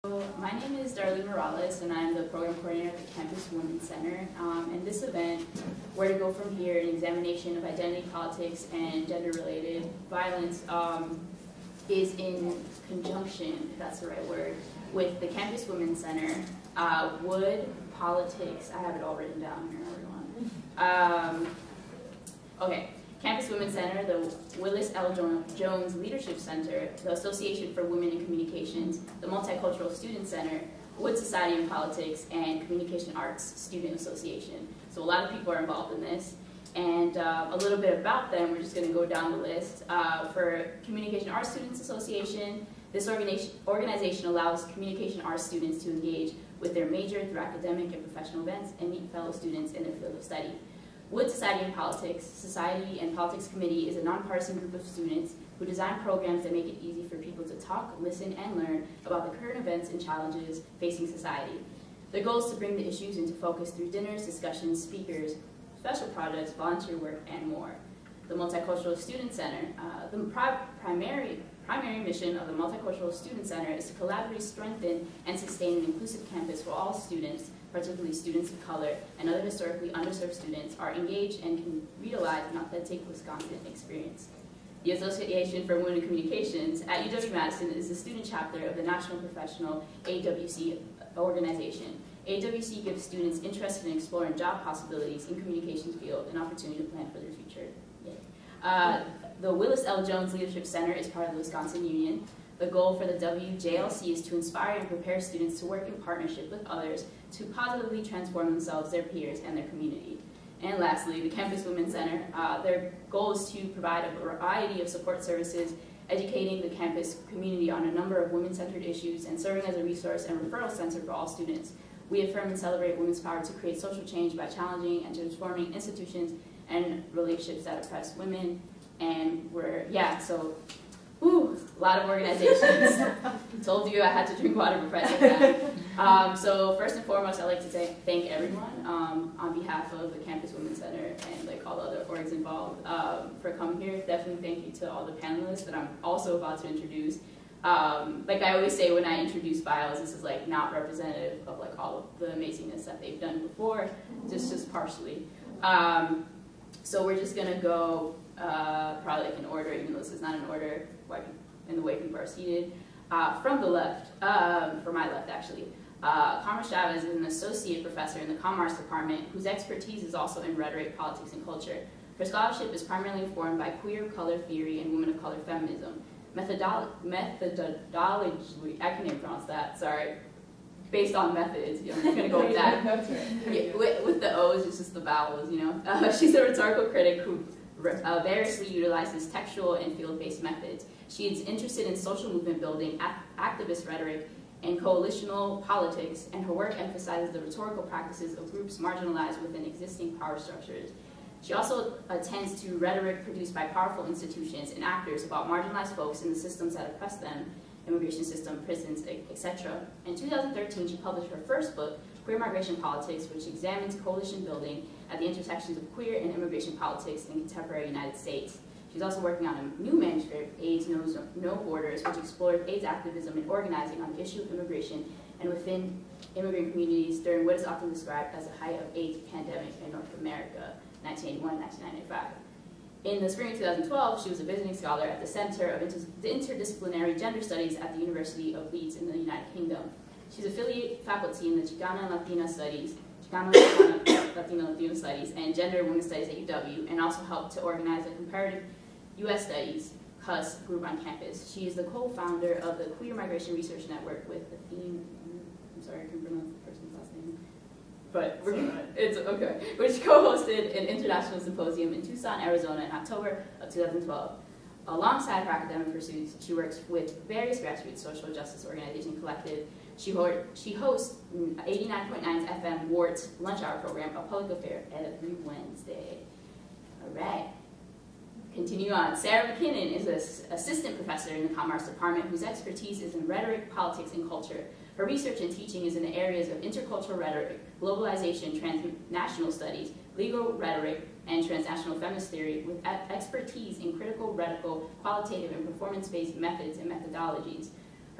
My name is Darline and I'm the program coordinator at the Campus Women's Center. And this event, Where to Go From Here, an examination of identity politics and gender-related violence, is in conjunction, if that's the right word, with the Campus Women's Center, Wood, Politics, I have it all written down here, everyone. Okay. Campus Women's Center, the Willis L. Jones Leadership Center, the Association for Women in Communications, the Multicultural Student Center, Wood Society in Politics, and Communication Arts Student Association. So a lot of people are involved in this. And a little bit about them, we're just going to go down the list. For Communication Arts Students Association, this organization allows communication arts students to engage with their major through academic and professional events and meet fellow students in their field of study. Wood Society and Politics, Society and Politics Committee is a nonpartisan group of students who design programs that make it easy for people to talk, listen, and learn about the current events and challenges facing society. Their goal is to bring the issues into focus through dinners, discussions, speakers, special projects, volunteer work, and more. The Multicultural Student Center, the primary mission of the Multicultural Student Center is to collaborate, strengthen, and sustain an inclusive campus where all students, particularly students of color and other historically underserved students, are engaged and can realize an authentic Wisconsin experience. The Association for Women in Communications at UW-Madison is the student chapter of the National Professional AWC organization. AWC gives students interested in exploring job possibilities in communications field an opportunity to plan for their future. The Willis L. Jones Leadership Center is part of the Wisconsin Union. The goal for the WJLC is to inspire and prepare students to work in partnership with others to positively transform themselves, their peers, and their community. And lastly, the Campus Women's Center, their goal is to provide a variety of support services, educating the campus community on a number of women-centered issues, and serving as a resource and referral center for all students. We affirm and celebrate women's power to create social change by challenging and transforming institutions and relationships that oppress women. And a lot of organizations. Told you I had to drink water before I said that. So first and foremost, I'd like to thank everyone on behalf of the Campus Women's Center and all the other orgs involved for coming here. Definitely thank you to all the panelists that I'm also about to introduce. Like I always say when I introduce bios, this is not representative of all of the amazingness that they've done before, just partially. So we're just gonna go probably in order, even though this is not in order in the way people are seated. From the left, for my left actually, Carmen Chavez is an associate professor in the Comm Arts department whose expertise is also in rhetoric, politics, and culture. Her scholarship is primarily informed by queer color theory and women of color feminism. Methodology, I can't even pronounce that, sorry. Based on methods, I'm just going to go with that. Yeah, with the O's, it's just the vowels, She's a rhetorical critic who variously utilizes textual and field-based methods. She is interested in social movement building, activist rhetoric, and coalitional politics, and her work emphasizes the rhetorical practices of groups marginalized within existing power structures. She also attends to rhetoric produced by powerful institutions and actors about marginalized folks in the systems that oppress them, immigration system, prisons, etc. In 2013, she published her first book, Queer Migration Politics, which examines coalition building at the intersections of queer and immigration politics in contemporary United States. She's also working on a new manuscript, AIDS Knows No Borders, which explores AIDS activism and organizing on the issue of immigration and within immigrant communities during what is often described as the height of AIDS pandemic in North America, 1981-1995. In the spring of 2012, she was a visiting scholar at the Center of Interdisciplinary Gender Studies at the University of Leeds in the United Kingdom. She's affiliate faculty in the Chicano and Latino Studies, Latino Studies, and Gender and Women's Studies at UW, and also helped to organize a comparative U.S. Studies CUS group on campus. She is the co-founder of the Queer Migration Research Network with the theme, I'm sorry, I can't pronounce the person's last name, but it's okay, which co-hosted an international symposium in Tucson, Arizona in October of 2012. Alongside her academic pursuits, she works with various grassroots social justice organization collective. She hosts 89.9's FM Wart's Lunch Hour program, a public affair, every Wednesday. All right. Continue on. Sara Mckinnon is an assistant professor in the Comm Arts department whose expertise is in rhetoric, politics, and culture. Her research and teaching is in the areas of intercultural rhetoric, globalization, transnational studies, legal rhetoric, and transnational feminist theory with expertise in critical, radical, qualitative, and performance-based methods and methodologies.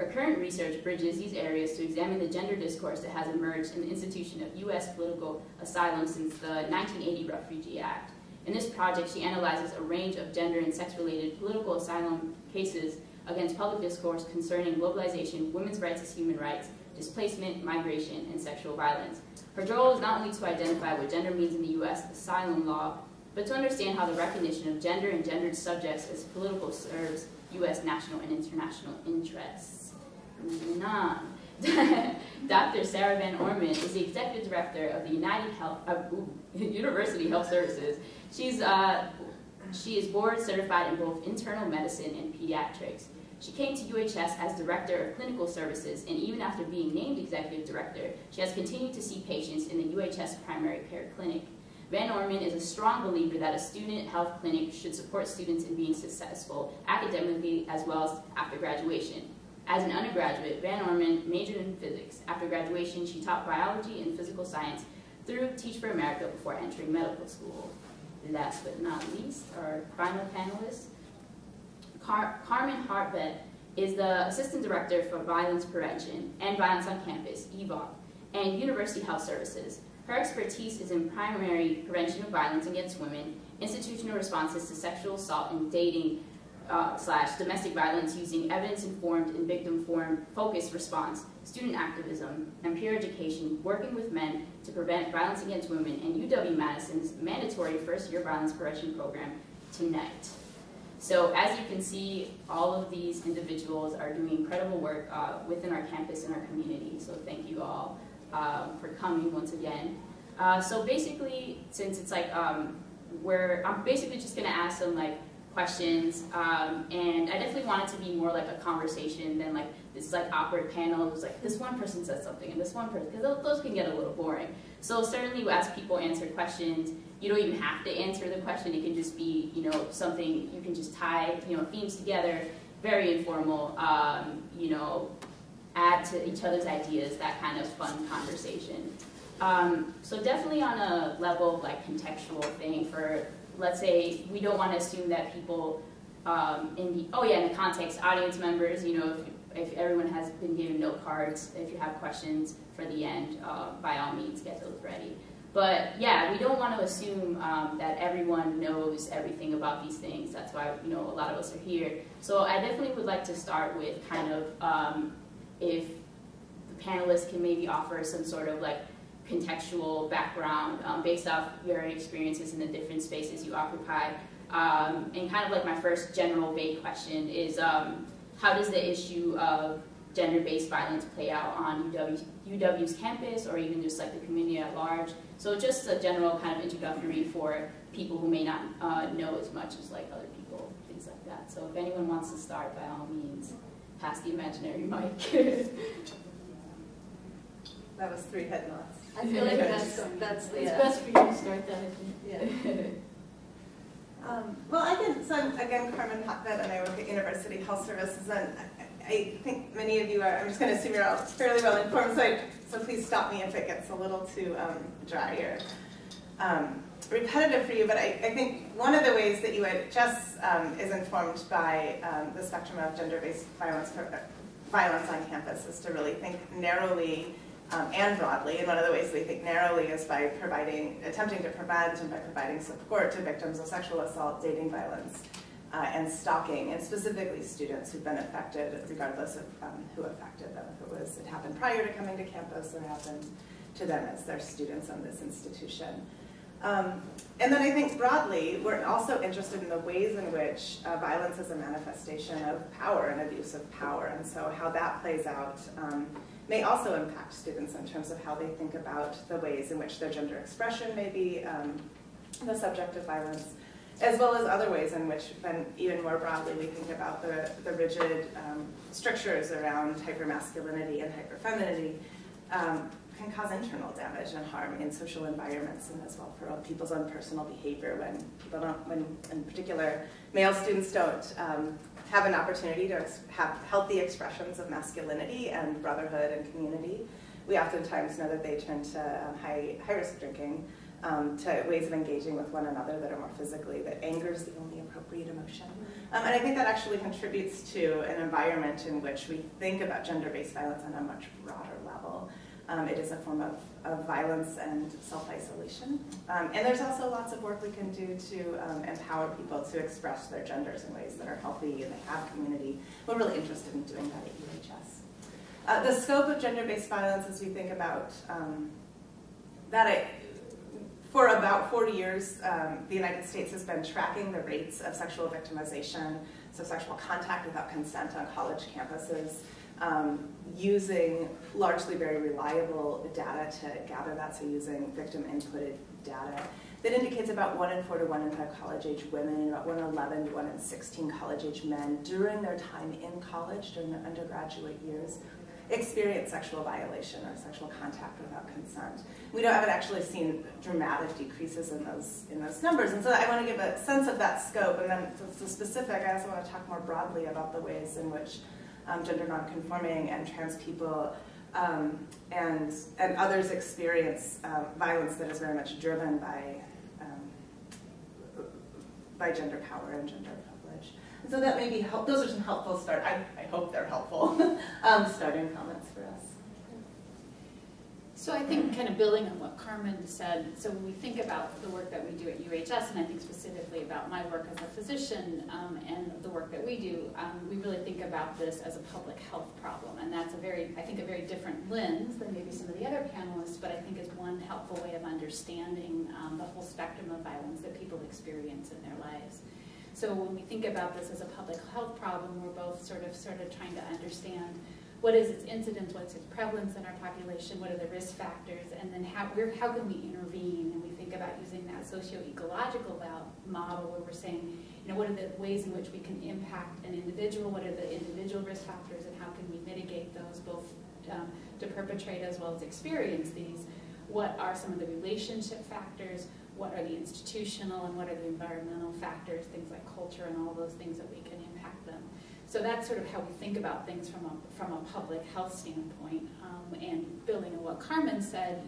Her current research bridges these areas to examine the gender discourse that has emerged in the institution of U.S. political asylum since the 1980 Refugee Act. In this project, she analyzes a range of gender and sex-related political asylum cases against public discourse concerning globalization, women's rights as human rights, displacement, migration, and sexual violence. Her goal is not only to identify what gender means in the U.S. asylum law, but to understand how the recognition of gender and gendered subjects as political serves U.S. national and international interests. Moving on. Dr. Sara Van Orman is the Executive Director of the University Health Services. She is board certified in both internal medicine and pediatrics. She came to UHS as Director of Clinical Services, and even after being named Executive Director, she has continued to see patients in the UHS primary care clinic. Van Orman is a strong believer that a student health clinic should support students in being successful academically as well as after graduation. As an undergraduate, Van Orman majored in physics. After graduation, she taught biology and physical science through Teach for America before entering medical school. Last but not least, our final panelist, Carmen Hotvedt is the Assistant Director for Violence Prevention and Violence on Campus, EVOC, and University Health Services. Her expertise is in primary prevention of violence against women, institutional responses to sexual assault and dating / domestic violence using evidence-informed and victim-focused response, student activism, and peer education, working with men to prevent violence against women, and UW-Madison's mandatory first-year violence prevention program, Tonight. So as you can see, all of these individuals are doing incredible work within our campus and our community, so thank you all for coming once again. So basically, since it's like, I'm basically just gonna ask some like questions, and I definitely want it to be more like a conversation than like this like awkward panel. It was like this one person says something and this one person, because those can get a little boring. So certainly as people answer questions, you don't even have to answer the question. It can just be, you know, something you can just tie, you know, themes together, very informal, you know, add to each other's ideas, that kind of fun conversation. So definitely on a level of like contextual thing for, let's say, we don't want to assume that people in the context, audience members, you know, if everyone has been given note cards, if you have questions for the end, by all means, get those ready. But yeah, we don't want to assume that everyone knows everything about these things. That's why, you know, a lot of us are here. So I definitely would like to start with kind of if the panelists can maybe offer some sort of like contextual background based off your experiences in the different spaces you occupy. And kind of like my first general vague question is, how does the issue of gender-based violence play out on UW's campus, or even just like the community at large? So just a general kind of introductory for people who may not know as much as like other people, things like that. So if anyone wants to start, by all means, pass the imaginary mic. That was 3 head nods. I feel like that's the... It's best for you to start that, I think. Yeah. Well, so I'm, again, Carmen Hotvedt, and I work at University Health Services, and I think many of you are, I'm just going to assume you're all fairly well informed, so please stop me if it gets a little too dry or repetitive for you, but I think one of the ways that UHS is informed by the spectrum of gender-based violence on campus is to really think narrowly and broadly, and one of the ways we think narrowly is by attempting to prevent and by providing support to victims of sexual assault, dating violence, and stalking, and specifically students who've been affected, regardless of who affected them. If it happened prior to coming to campus, or happened to them as their students on this institution. And then I think broadly, we're also interested in the ways in which violence is a manifestation of power and abuse of power, and so how that plays out may also impact students in terms of how they think about the ways in which their gender expression may be the subject of violence, as well as other ways in which, then even more broadly, we think about the rigid strictures around hypermasculinity and hyperfemininity can cause internal damage and harm in social environments, and as well for people's own personal behavior when in particular male students don't have an opportunity to have healthy expressions of masculinity and brotherhood and community. We oftentimes know that they turn to high-risk drinking, to ways of engaging with one another that are more physically, that anger is the only appropriate emotion. And I think that actually contributes to an environment in which we think about gender-based violence on a much broader level. It is a form of violence and self-isolation. And there's also lots of work we can do to empower people to express their genders in ways that are healthy and they have community. We're really interested in doing that at UHS. The scope of gender-based violence, as we think about for about 40 years, the United States has been tracking the rates of sexual victimization, so sexual contact without consent on college campuses, using largely very reliable data to gather that, so using victim-inputted data that indicates about 1 in 4 to 1 in 5 college-age women, and about 1 in 11 to 1 in 16 college-age men during their time in college, during their undergraduate years, experience sexual violation or sexual contact without consent. We haven't actually seen dramatic decreases in those numbers, and so I want to give a sense of that scope, and then to specific, I also want to talk more broadly about the ways in which gender nonconforming and trans people and others experience violence that is very much driven by gender power and gender privilege. And so that may be those are some helpful I hope they're helpful starting comments for us. So I think kind of building on what Carmen said, so when we think about the work that we do at UHS, and I think specifically about my work as a physician and the work that we do, we really think about this as a public health problem. And that's I think a very different lens than maybe some of the other panelists, but I think is one helpful way of understanding the whole spectrum of violence that people experience in their lives. So when we think about this as a public health problem, we're both sort of trying to understand what is its incidence, what's its prevalence in our population, what are the risk factors, and then how can we intervene? And we think about using that socio-ecological model where we're saying, what are the ways in which we can impact an individual, what are the individual risk factors, and how can we mitigate those both to perpetrate as well as experience these? What are some of the relationship factors? What are the institutional and what are the environmental factors, things like culture and all those things that we can impact them. So that's sort of how we think about things from a public health standpoint. And building on what Carmen said,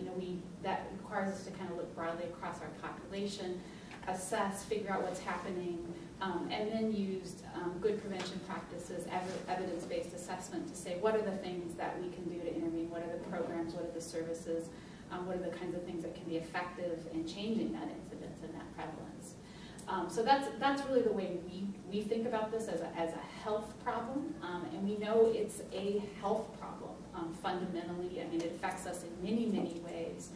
that requires us to kind of look broadly across our population, assess, figure out what's happening, and then use good prevention practices, evidence-based assessment to say what are the things that we can do to intervene, what are the programs, what are the services, what are the kinds of things that can be effective in changing that incidence and that prevalence. So that's really the way we think about this as a health problem, and we know it's a health problem fundamentally. I mean, it affects us in many, many ways,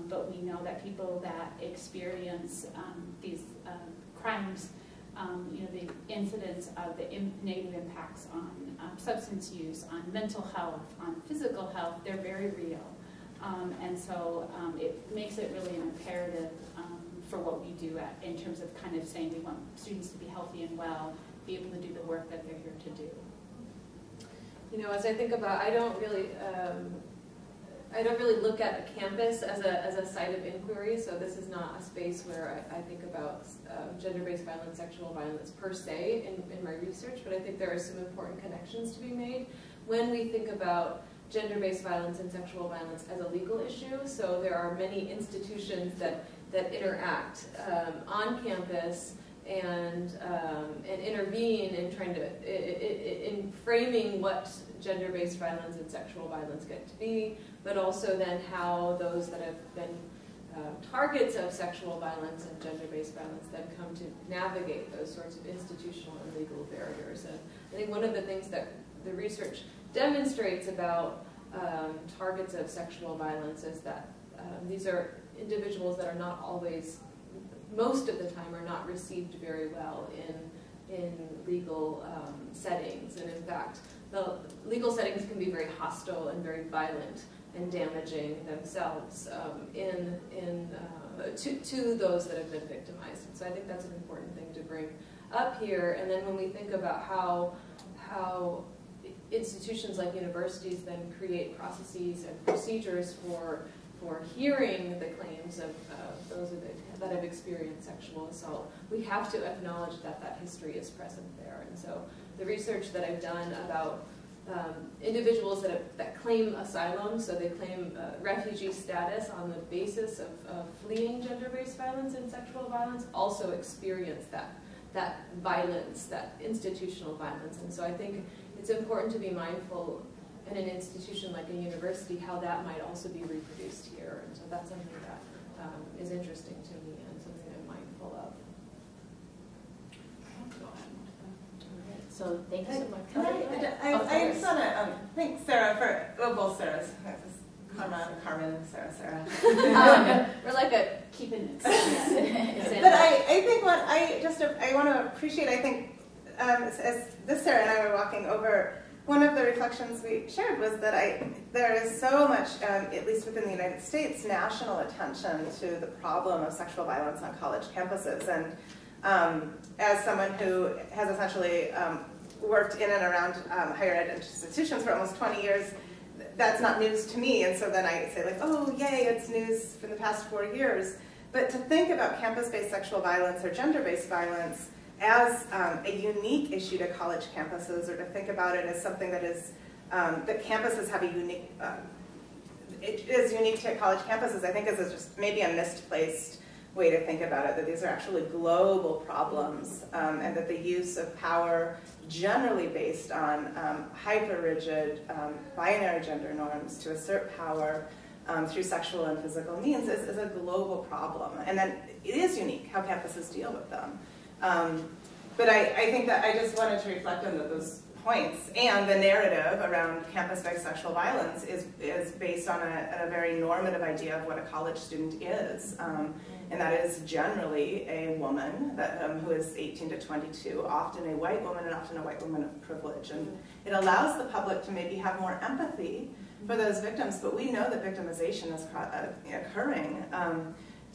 but we know that people that experience these crimes, the incidence of the negative impacts on substance use, on mental health, on physical health, they're very real. And so it makes it really an imperative for what we do in terms of kind of saying we want students to be healthy and well, be able to do the work that they're here to do. As I think about, I don't really look at a campus as a site of inquiry. So this is not a space where I think about gender-based violence, sexual violence per se in my research. But I think there are some important connections to be made when we think about gender-based violence and sexual violence as a legal issue. So there are many institutions that interact on campus and intervene in trying to in framing what gender-based violence and sexual violence get to be, but also then how those that have been targets of sexual violence and gender-based violence then come to navigate those sorts of institutional and legal barriers. And I think one of the things that the research demonstrates about targets of sexual violence is that these are individuals that are not always, most of the time, are not received very well in legal settings. And in fact, the legal settings can be very hostile and very violent and damaging themselves to those that have been victimized. And so I think that's an important thing to bring up here. And then when we think about how institutions like universities then create processes and procedures for hearing the claims of those that have experienced sexual assault, we have to acknowledge that that history is present there. And so the research that I've done about individuals that claim asylum, so they claim refugee status on the basis of fleeing gender-based violence and sexual violence, also experience that violence, that institutional violence. And so I think it's important to be mindful in an institution like a university how that might also be reproduced here. And so that's something that is interesting to me and something I'm mindful of. So thank you so much. I just want to thank Sara for, well, both Saras. Carmen, Sara. We're like a keeping it. But I think what I want to appreciate, I think, as this Sara and I were walking over, one of the reflections we shared was that there is so much, at least within the United States, national attention to the problem of sexual violence on college campuses. And as someone who has essentially worked in and around higher ed institutions for almost 20 years, that's not news to me. And so then I say like, oh, yay, it's news from the past 4 years. But to think about campus-based sexual violence or gender-based violence as a unique issue to college campuses, or to think about it as something that is, that campuses have a unique, it is unique to college campuses, I think is just maybe a misplaced way to think about it, that these are actually global problems, and that the use of power generally based on hyper-rigid binary gender norms to assert power through sexual and physical means is a global problem. And then it is unique how campuses deal with them. But I think that I just wanted to reflect on those points, and the narrative around campus-based sexual violence is based on a very normative idea of what a college student is. And that is generally a woman that, who is 18 to 22, often a white woman, and often a white woman of privilege. And it allows the public to maybe have more empathy for those victims, but we know that victimization is occurring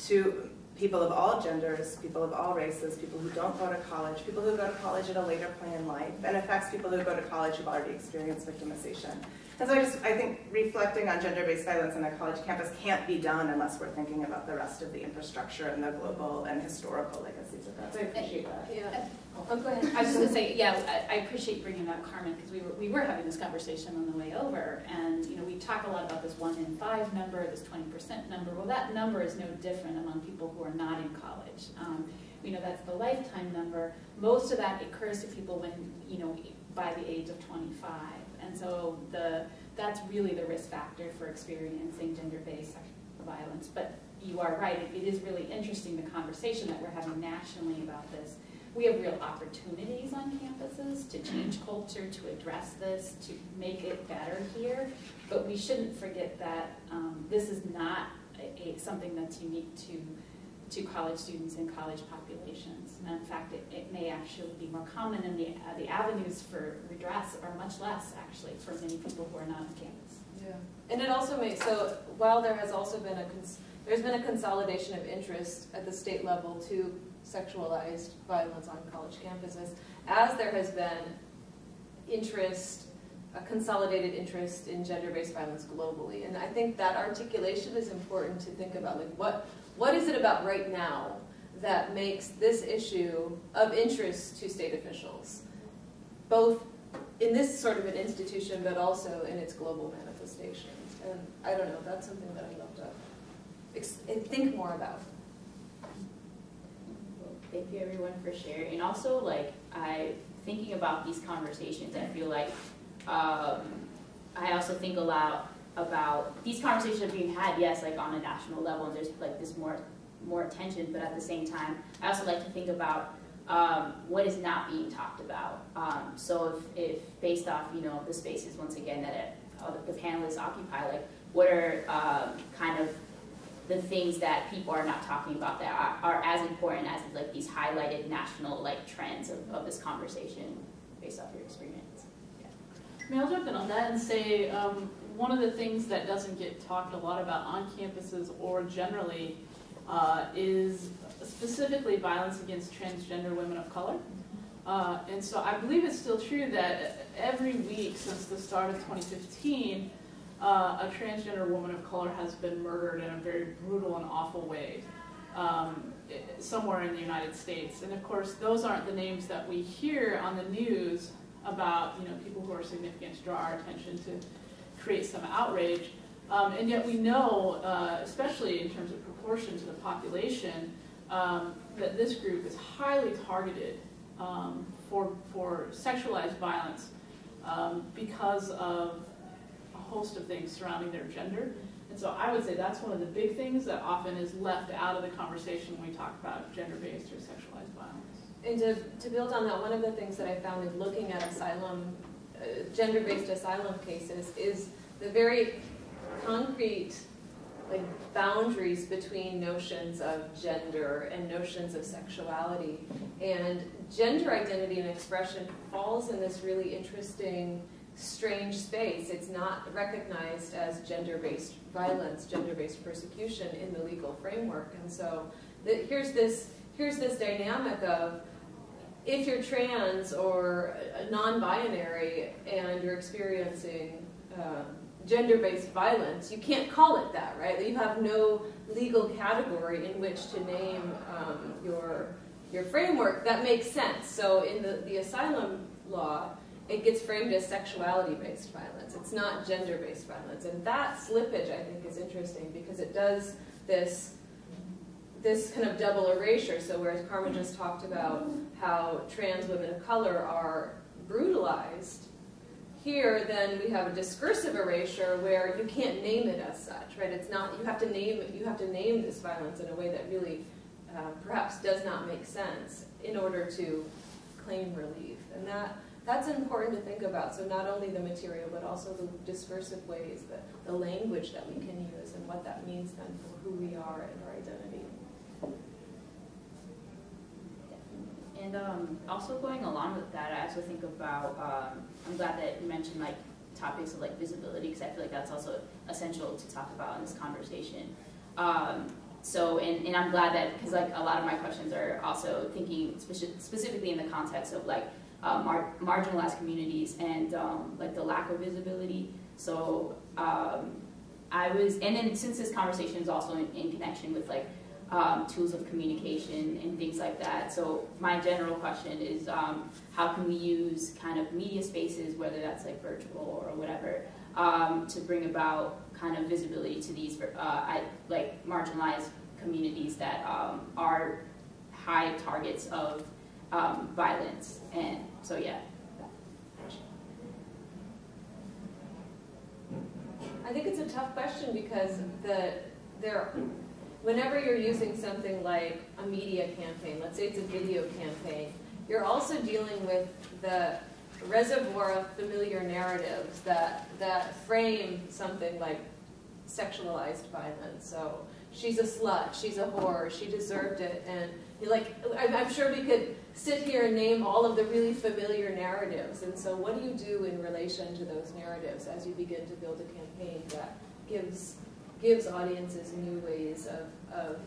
to people of all genders, people of all races, people who don't go to college, people who go to college at a later point in life, and affects people who go to college who've already experienced victimization. And so I think reflecting on gender-based violence on a college campus can't be done unless we're thinking about the rest of the infrastructure and the global and historical legacies of that. So I appreciate that. Yeah. Oh, go ahead. I was just going to say, yeah, I appreciate bringing that, Carmen, because we were having this conversation on the way over, and we talk a lot about this 1 in 5 number, this 20% number. Well, that number is no different among people who are not in college. We know that's the lifetime number. Most of that occurs to people when, by the age of 25. And so that's really the risk factor for experiencing gender-based sexual violence. But you are right, it is really interesting, the conversation that we're having nationally about this. We have real opportunities on campuses to change culture, to address this, to make it better here. But we shouldn't forget that this is not something that's unique to college students and college populations. And in fact, it may actually be more common, and the avenues for redress are much less, actually, for many people who are not on campus. Yeah, and it also may, so while there has also been there's been a consolidation of interest at the state level to sexualized violence on college campuses, as there has been a consolidated interest in gender-based violence globally. And I think that articulation is important to think about, like what is it about right now that makes this issue of interest to state officials, both in this sort of an institution, but also in its global manifestations. And I don't know, that's something that I'd love to think more about. Well, thank you everyone for sharing. And also, thinking about these conversations, I feel like I also think a lot about these conversations are being had, yes, on a national level, and there's this more attention, but at the same time, I also like to think about what is not being talked about. So if based off, the spaces, once again, that the panelists occupy, what are kind of the things that people are not talking about that are as important as these highlighted national trends of this conversation based off your experience? Yeah. I mean, I'll jump in on that and say one of the things that doesn't get talked a lot about on campuses or generally is specifically violence against transgender women of color. And so I believe it's still true that every week since the start of 2015, a transgender woman of color has been murdered in a very brutal and awful way somewhere in the United States. And of course, those aren't the names that we hear on the news about, you know, people who are significant to draw our attention to create some outrage. And yet we know, especially in terms of proportion to the population, that this group is highly targeted for sexualized violence because of a host of things surrounding their gender. And so I would say that's one of the big things that often is left out of the conversation when we talk about gender-based or sexualized violence. And to build on that, one of the things that I found in looking at asylum, gender-based asylum cases is the very concrete boundaries between notions of gender and notions of sexuality. And gender identity and expression falls in this really interesting, strange space. It's not recognized as gender-based violence, gender-based persecution in the legal framework. And so here's this dynamic of, if you're trans or non-binary and you're experiencing gender-based violence, you can't call it that, right? You have no legal category in which to name your framework. That makes sense. So in the asylum law, it gets framed as sexuality-based violence. It's not gender-based violence. And that slippage, I think, is interesting because it does this kind of double erasure. So whereas Carmen just talked about how trans women of color are brutalized, here then we have a discursive erasure where you can't name it as such, right? It's not, you have to name this violence in a way that really perhaps does not make sense in order to claim relief. And that's important to think about. So not only the material, but also the discursive ways, the language that we can use and what that means then for who we are and our identity. And also going along with that, I also think about, I'm glad that you mentioned like topics of like visibility, because I feel like that's also essential to talk about in this conversation. So, and I'm glad that, because like a lot of my questions are also thinking specifically in the context of like marginalized communities and like the lack of visibility. So and then since this conversation is also in connection with like tools of communication and things like that. So my general question is, how can we use kind of media spaces, whether that's like virtual or whatever, to bring about kind of visibility to these like marginalized communities that are high targets of violence. And so yeah. I think it's a tough question because whenever you're using something like a media campaign, let's say it's a video campaign, you're also dealing with the reservoir of familiar narratives that frame something like sexualized violence. So she's a slut, she's a whore, she deserved it, and I'm sure we could sit here and name all of the really familiar narratives. And so what do you do in relation to those narratives as you begin to build a campaign that gives audiences new ways of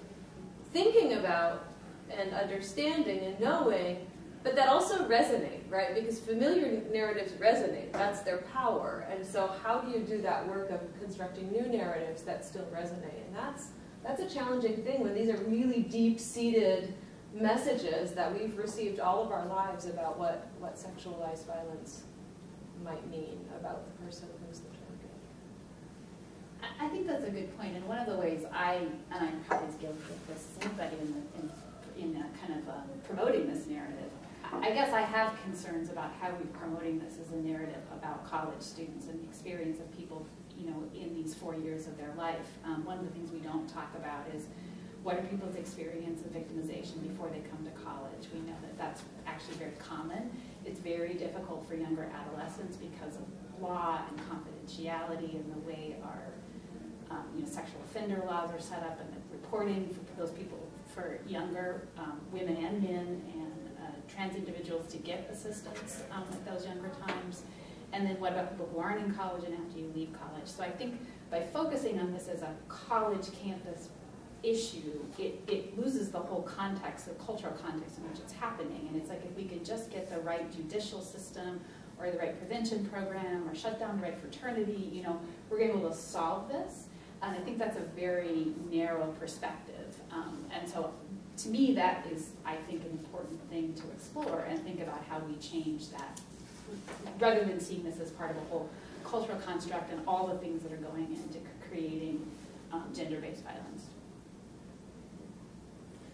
thinking about and understanding and knowing, but that also resonate, right? Because familiar narratives resonate, that's their power. And so how do you do that work of constructing new narratives that still resonate? And that's a challenging thing when these are really deep-seated messages that we've received all of our lives about what sexualized violence might mean about the person who's the target. I think that's a good point, and one of the ways I'm probably as guilty of this as anybody in kind of promoting this narrative. I guess I have concerns about how we're promoting this as a narrative about college students and the experience of people, you know, in these 4 years of their life. One of the things we don't talk about is what are people's experience of victimization before they come to college. We know that that's actually very common. It's very difficult for younger adolescents because of law and confidentiality and the way our sexual offender laws are set up and the reporting for those people, for younger women and men and trans individuals to get assistance at those younger times. And then what about people who aren't in college and after you leave college? So I think by focusing on this as a college campus issue, it loses the whole context, the cultural context in which it's happening. And it's like if we could just get the right judicial system or the right prevention program or shut down the right fraternity, you know, we're able to solve this. And I think that's a very narrow perspective. And so to me, that is, I think, an important thing to explore and think about how we change that rather than seeing this as part of a whole cultural construct and all the things that are going into creating gender-based violence.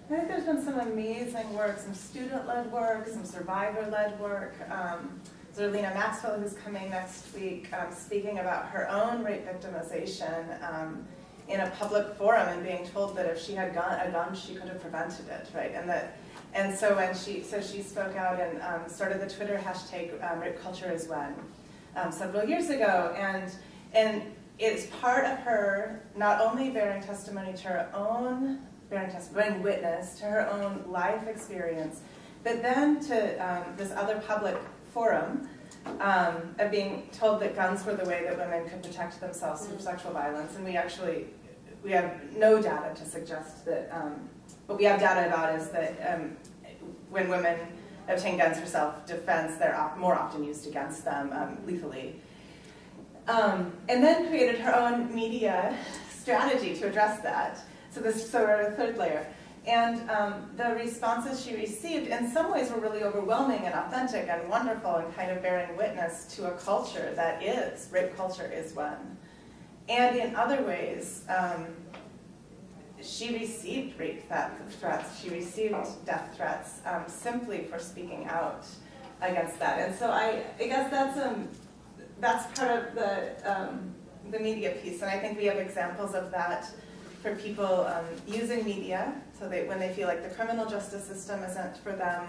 I think there's been some amazing work, some student-led work, some survivor-led work. Zerlina Maxwell, who's coming next week, speaking about her own rape victimization in a public forum and being told that if she had a gun, she could have prevented it, right? And so when she spoke out and started the Twitter hashtag rape culture is when several years ago, and it's part of her not only bearing testimony to her own bearing witness to her own life experience, but then to this other public forum of being told that guns were the way that women could protect themselves from sexual violence. And we have no data to suggest that, what we have data about is that when women obtain guns for self-defense, they're more often used against them lethally. And then created her own media strategy to address that. So we're at a third layer. And the responses she received in some ways were really overwhelming and authentic and wonderful and kind of bearing witness to a culture that is, rape culture is one. And in other ways, she received rape threats, she received death threats simply for speaking out against that. And so I guess that's part of the media piece. And I think we have examples of that for people using media, so that when they feel like the criminal justice system isn't for them,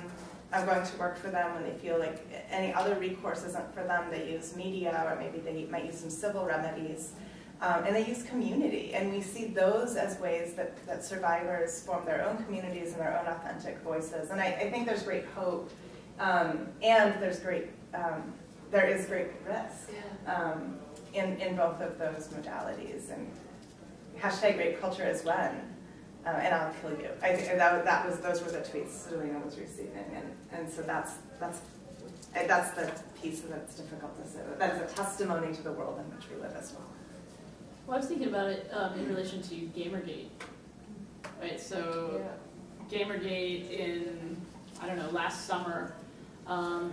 going to work for them, when they feel like any other recourse isn't for them, they use media, or maybe they might use some civil remedies, and they use community. And we see those as ways that survivors form their own communities and their own authentic voices. And I think there's great hope, and there is great risk in both of those modalities. And hashtag rape culture is when, and I'll kill you. I think those were the tweets Selena was receiving, and so that's the piece that's difficult to say. That is a testimony to the world in which we live as well. Well, I was thinking about it in relation to Gamergate, right? So Gamergate in, I don't know, last summer,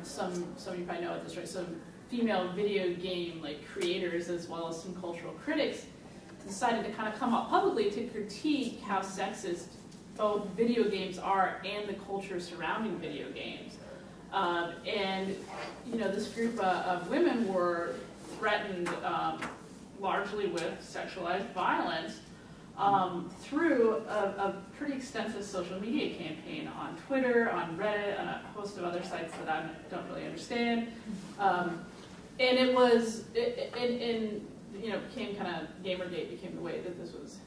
some of you probably know this, right? Some female video game creators as well as some cultural critics decided to kind of come out publicly to critique how sexist both video games are and the culture surrounding video games. And this group of women were threatened largely with sexualized violence through a pretty extensive social media campaign on Twitter, on Reddit, on a host of other sites that I don't really understand. And it was, became kind of, Gamergate became the way that this was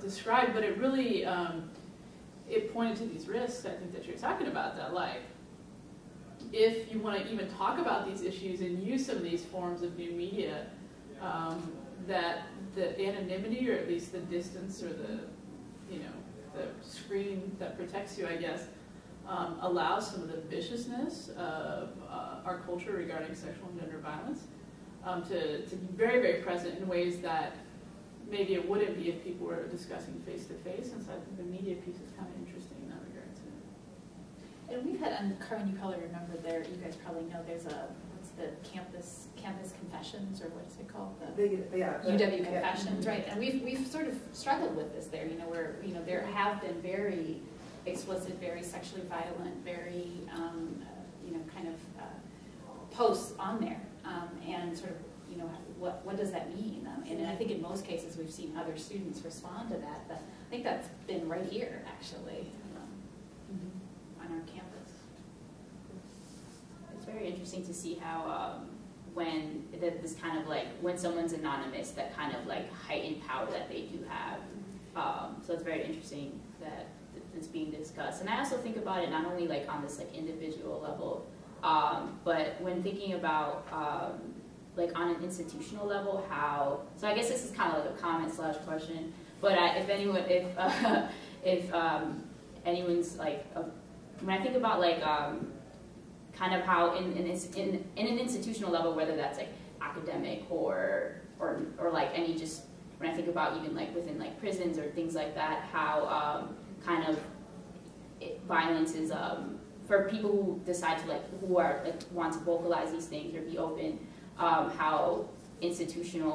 described, but it really, it pointed to these risks, I think, that you're talking about, that if you want to even talk about these issues and use some of these forms of new media, that the anonymity, or at least the distance, or the screen that protects you, I guess, allows some of the viciousness of our culture regarding sexual and gender violence to be very, very present in ways that maybe it wouldn't be if people were discussing face-to-face. And so I think the media piece is kind of interesting in that regard too. And we've had, Carmen, you probably remember you guys probably know there's what's the campus confessions, or what is it called? The UW confessions, right? And we've sort of struggled with this there, where, there have been very explicit, very sexually violent, very, kind of posts on there. And sort of, what does that mean? And I think in most cases we've seen other students respond to that, but I think that's been right here, actually, on our campus. It's very interesting to see how when this kind of when someone's anonymous, that kind of heightened power that they do have. So it's very interesting that it's being discussed. And I also think about it not only on this individual level, but when thinking about on an institutional level, how, so I guess this is kind of a comment / question, but if anyone's when I think about kind of how in an institutional level, whether that's academic or any, just when I think about even within prisons or things like that, how kind of violence is for people who decide to who are want to vocalize these things or be open, how institutions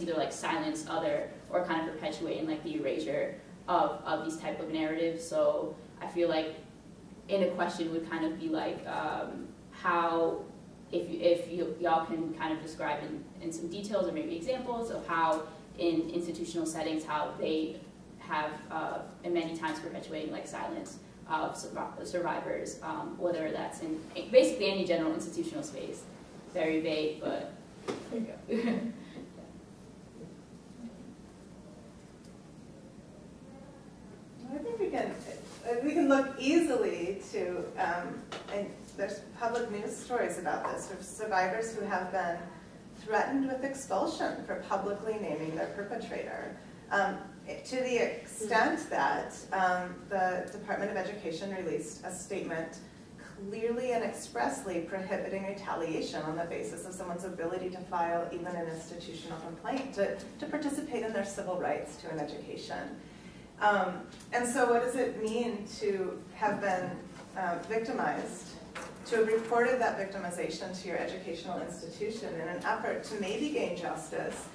either silence other or kind of perpetuate in the erasure of these type of narratives. So I feel like in a question would kind of be how, if y'all can kind of describe in some details or maybe examples of how in institutional settings, how they have and many times perpetuating silence of survivors, whether that's in basically any general institutional space. Very vague, but there you go. I think we can look easily to, and there's public news stories about this, of survivors who have been threatened with expulsion for publicly naming their perpetrator. To the extent that the Department of Education released a statement clearly and expressly prohibiting retaliation on the basis of someone's ability to file even an institutional complaint, to participate in their civil rights to an education. And so what does it mean to have been victimized, to have reported that victimization to your educational institution in an effort to maybe gain justice,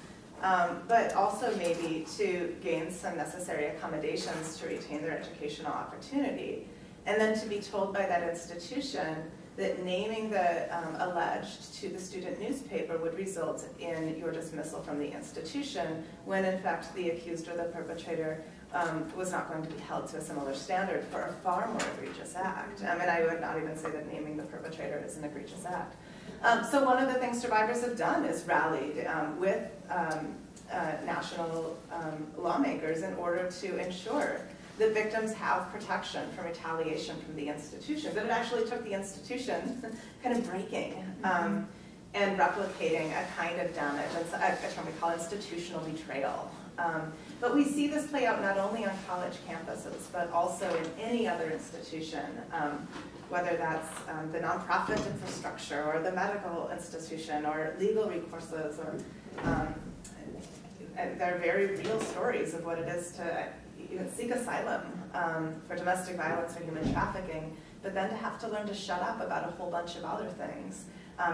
but also maybe to gain some necessary accommodations to retain their educational opportunity, and then to be told by that institution that naming the alleged to the student newspaper would result in your dismissal from the institution, when in fact the accused or the perpetrator was not going to be held to a similar standard for a far more egregious act. And I would not even say that naming the perpetrator is an egregious act. So one of the things survivors have done is rallied with national lawmakers in order to ensure that victims have protection from retaliation from the institution. But it actually took the institution kind of breaking and replicating a kind of damage, a term we call institutional betrayal. But we see this play out not only on college campuses, but also in any other institution, whether that's the nonprofit infrastructure or the medical institution or legal recourses, or there are very real stories of what it is to even seek asylum for domestic violence or human trafficking, but then to have to learn to shut up about a whole bunch of other things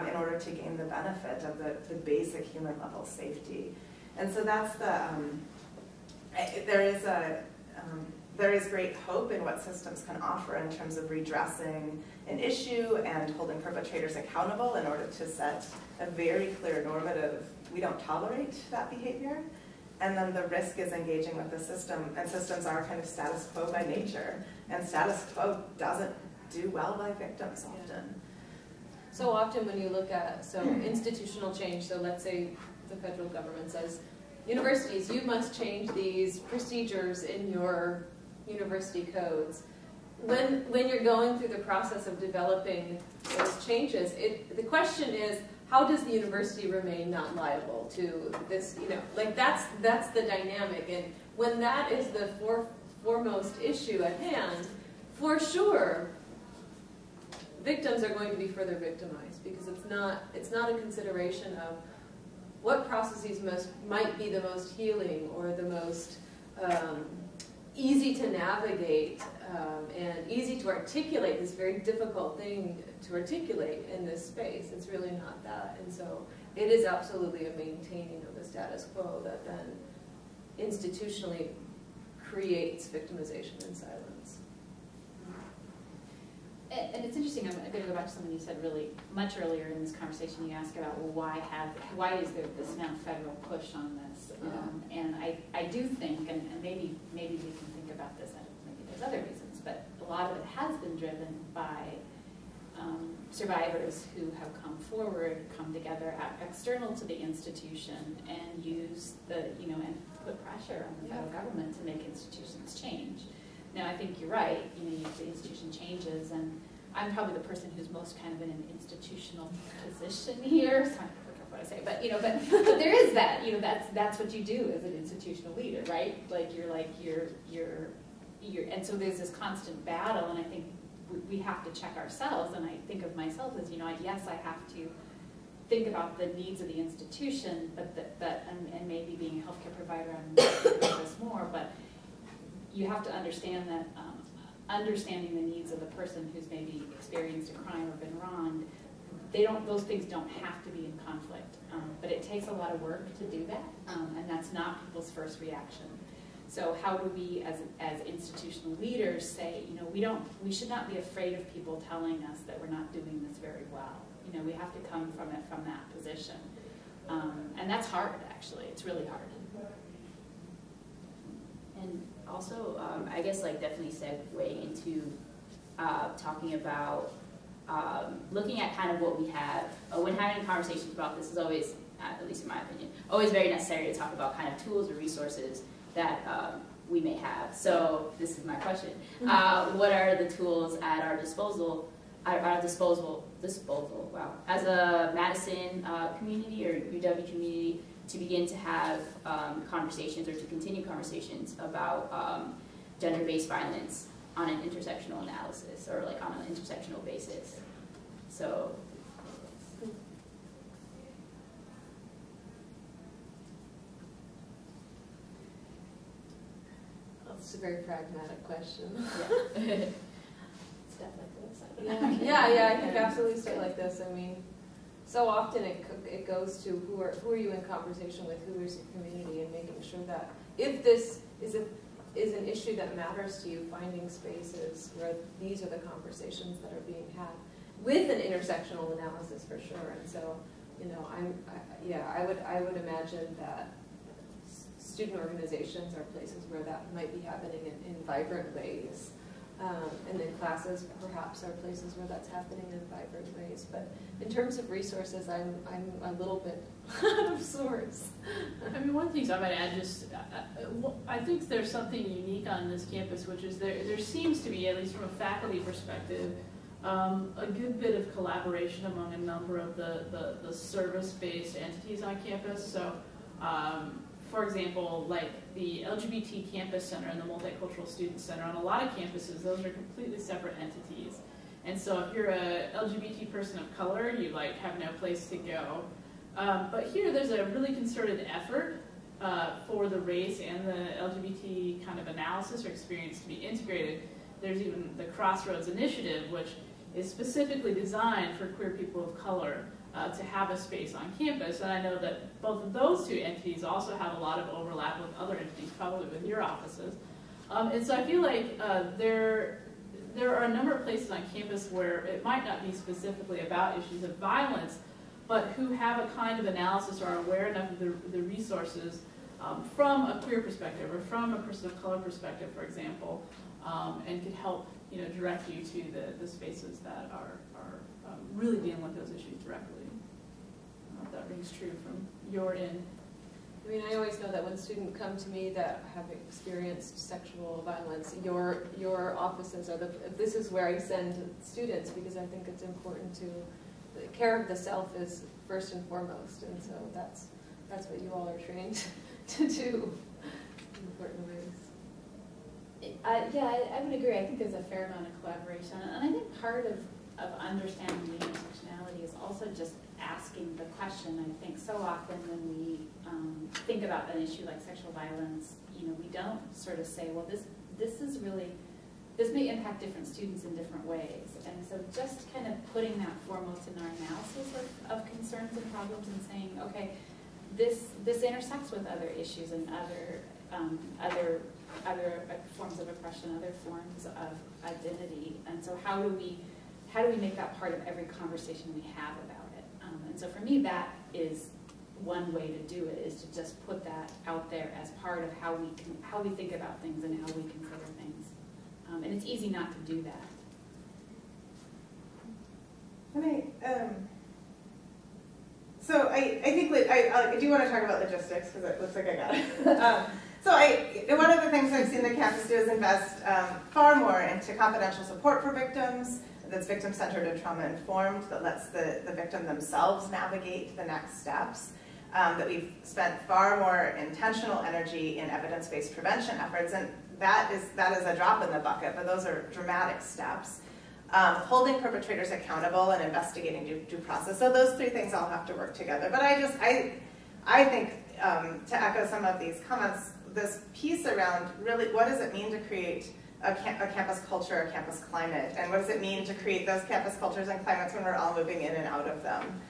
in order to gain the benefit of the basic human level safety. And so that's there is great hope in what systems can offer in terms of redressing an issue and holding perpetrators accountable in order to set a very clear normative, we don't tolerate that behavior. And then the risk is engaging with the system, and systems are kind of status quo by nature, and status quo doesn't do well by victims often. So often when you look at institutional change, so let's say the federal government says, universities, you must change these procedures in your university codes. When you're going through the process of developing those changes, the question is, how does the university remain not liable to this, that's the dynamic. And when that is the foremost issue at hand, for sure, victims are going to be further victimized, because it's not a consideration of what processes might be the most healing or the most easy to navigate and easy to articulate, this very difficult thing to articulate in this space. It's really not that. And so it is absolutely a maintaining of the status quo that then institutionally creates victimization and silence. And it's interesting, I'm going to go back to something you said really much earlier in this conversation. You asked about, well, why is there this now federal push on this? Yeah. And I do think, and maybe we can think about this, maybe there's other reasons, but a lot of it has been driven by survivors who have come forward, come together external to the institution, and use and put pressure on the federal government to make institutions change. Now, I think you're right, the institution changes, and I'm probably the person who's most kind of in an institutional position here, so I don't know what I say, but there is that, that's what you do as an institutional leader, right? You're, and so there's this constant battle, and I think we have to check ourselves, and I think of myself as, yes, I have to think about the needs of the institution, and maybe being a healthcare provider, I'm going to do this more, but you have to understand that understanding the needs of the person who's maybe experienced a crime or been wronged, those things don't have to be in conflict. But it takes a lot of work to do that, and that's not people's first reaction. So how do we, as institutional leaders, say, you know, we should not be afraid of people telling us that we're not doing this very well. You know, we have to come from that position, and that's hard. Actually, it's really hard. And also, I guess, like, definitely segue into talking about looking at kind of what we have. When having conversations about this is always, at least in my opinion, always very necessary to talk about kind of tools or resources that we may have. So this is my question. What are the tools at our disposal, wow, as a Madison community or UW community to begin to have conversations or to continue conversations about gender-based violence on an intersectional analysis or like on an intersectional basis. So. It's a very pragmatic question. Yeah. Stuff like this. I think absolutely stuff like this. I mean, so often it goes to who are you in conversation with, who is your community, and making sure that if this is an issue that matters to you, finding spaces where these are the conversations that are being had with an intersectional analysis for sure. And so, you know, I would imagine that student organizations are places where that might be happening in vibrant ways. And then classes perhaps are places where that's happening in vibrant ways. But in terms of resources, I'm a little bit out of sorts. I mean, one of the things I might add, I think there's something unique on this campus, which is there seems to be, at least from a faculty perspective, a good bit of collaboration among a number of the service-based entities on campus. So, for example, like the LGBT Campus Center and the Multicultural Student Center, on a lot of campuses, those are completely separate entities. And so if you're a LGBT person of color, you like have no place to go. But here there's a really concerted effort for the race and the LGBT kind of analysis or experience to be integrated. There's even the Crossroads Initiative, which is specifically designed for queer people of color to have a space on campus. And I know that both of those two entities also have a lot of overlap with other entities, probably with your offices. And so I feel like there are a number of places on campus where it might not be specifically about issues of violence, but who have a kind of analysis or are aware enough of the resources from a queer perspective or from a person of color perspective, for example, and could help direct you to the spaces that are really dealing with those issues directly. I don't know if that rings true from your end. I mean, I always know that when students come to me that have experienced sexual violence, your offices are this is where I send students, because I think it's important to, the care of the self is first and foremost, and so that's what you all are trained to do in important ways. I would agree. I think there's a fair amount of collaboration, and I think part of understanding the intersectionality is also just asking the question. I think so often when we think about an issue like sexual violence, we don't sort of say, well, this may impact different students in different ways. And so just kind of putting that foremost in our analysis of concerns and problems and saying, okay, this intersects with other issues and other forms of oppression, other forms of identity. And so how do we make that part of every conversation we have about it? And so for me, that is one way to do it, is to just put that out there as part of how we think about things and how we consider things. And it's easy not to do that. So I think I do want to talk about logistics, because it looks like I got it. So one of the things I've seen the campus do is invest far more into confidential support for victims that's victim-centered and trauma-informed, that lets the victim themselves navigate the next steps, that we've spent far more intentional energy in evidence-based prevention efforts, and that is a drop in the bucket, but those are dramatic steps. Holding perpetrators accountable and investigating due process. So those three things all have to work together. But I think, to echo some of these comments, this piece around really what does it mean to create a campus culture, a campus climate, and what does it mean to create those campus cultures and climates when we're all moving in and out of them.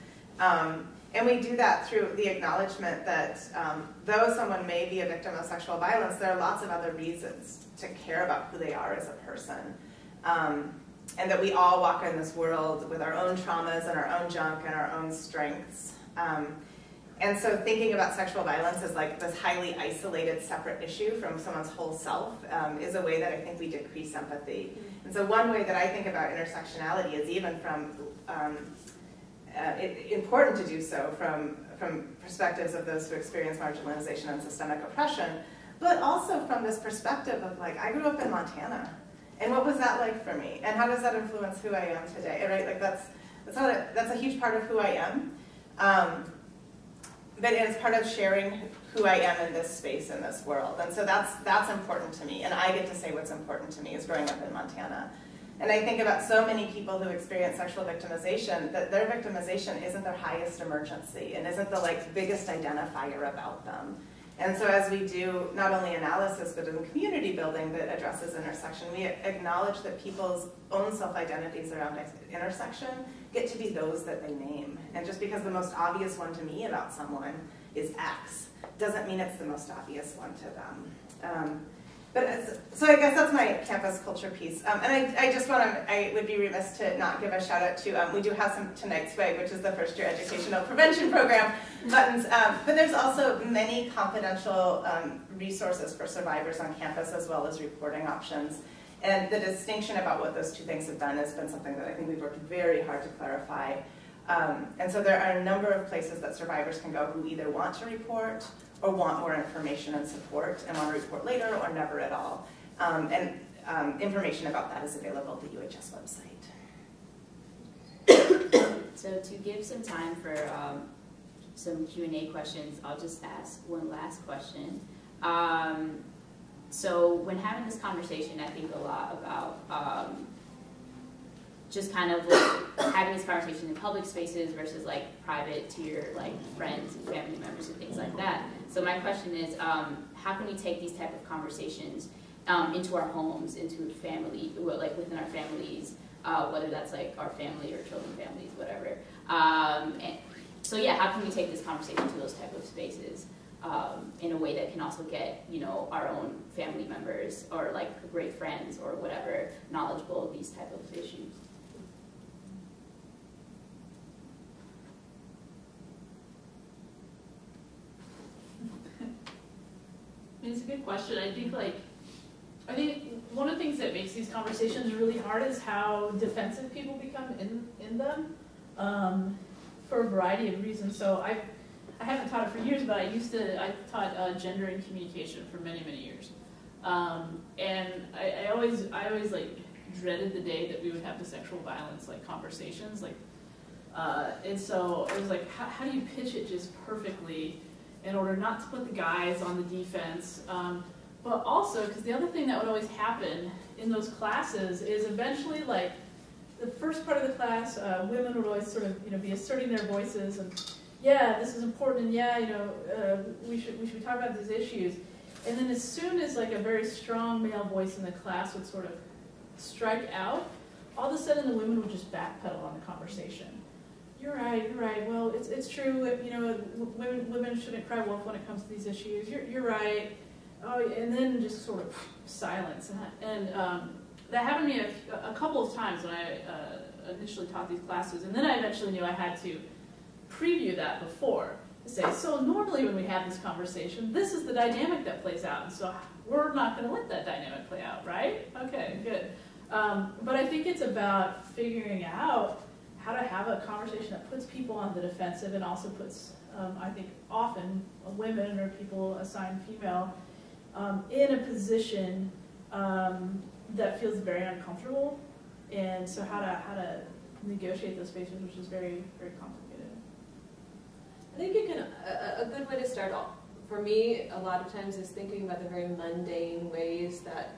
And we do that through the acknowledgement that though someone may be a victim of sexual violence, there are lots of other reasons to care about who they are as a person. And that we all walk in this world with our own traumas and our own junk and our own strengths. And so thinking about sexual violence as like this highly isolated, separate issue from someone's whole self is a way that I think we decrease empathy. And so one way that I think about intersectionality is even from, important to do so from perspectives of those who experience marginalization and systemic oppression, but also from this perspective of like, I grew up in Montana, and what was that like for me? And how does that influence who I am today, right? Like that's a huge part of who I am. But it's part of sharing who I am in this space, in this world. And so that's important to me. And I get to say what's important to me is growing up in Montana. And I think about so many people who experience sexual victimization, that their victimization isn't their highest emergency and isn't the like biggest identifier about them. And so as we do not only analysis, but in community building that addresses intersection, we acknowledge that people's own self-identities around intersection get to be those that they name. And just because the most obvious one to me about someone is X, doesn't mean it's the most obvious one to them. So I guess that's my campus culture piece. And I would be remiss to not give a shout out to, we do have some Tonight's Swag, which is the first year educational prevention program buttons, but there's also many confidential resources for survivors on campus as well as reporting options. And the distinction about what those two things have done has been something that I think we've worked very hard to clarify. And so there are a number of places that survivors can go who either want to report or want more information and support and want to report later or never at all. Information about that is available at the UHS website. So to give some time for some Q&A questions, I'll just ask one last question. So when having this conversation, I think a lot about just kind of like having this conversation in public spaces versus like private to your like friends and family members and things like that. So my question is, how can we take these type of conversations into our homes, into family, like within our families, whether that's like our family or children families, whatever. And so yeah, how can we take this conversation to those type of spaces in a way that can also get, you know, our own family members or like great friends or whatever knowledgeable of these type of issues? It's a good question. I think one of the things that makes these conversations really hard is how defensive people become in them for a variety of reasons. So I haven't taught it for years, but I taught gender and communication for many, many years. And I always like dreaded the day that we would have the sexual violence like conversations. And so it was like, how do you pitch it just perfectly in order not to put the guys on the defense, but also, because the other thing that would always happen in those classes is eventually, like, the first part of the class, women would always sort of, you know, be asserting their voices and, yeah, this is important, and yeah, you know, we should be talking about these issues. And then as soon as, like, a very strong male voice in the class would sort of strike out, all of a sudden the women would just backpedal on the conversation. You're right. Well, it's true. You know, women shouldn't cry wolf when it comes to these issues. You're right. Oh, and then just sort of silence. And that happened to me a couple of times when I initially taught these classes, and then I eventually knew I had to preview that before to say, so normally when we have this conversation, this is the dynamic that plays out, and so we're not going to let that dynamic play out, right? Okay, good. But I think it's about figuring out how to have a conversation that puts people on the defensive and also puts, I think, often women or people assigned female in a position that feels very uncomfortable. And so how to negotiate those spaces, which is very, very complicated. I think you can, a good way to start off, for me, a lot of times is thinking about the very mundane ways that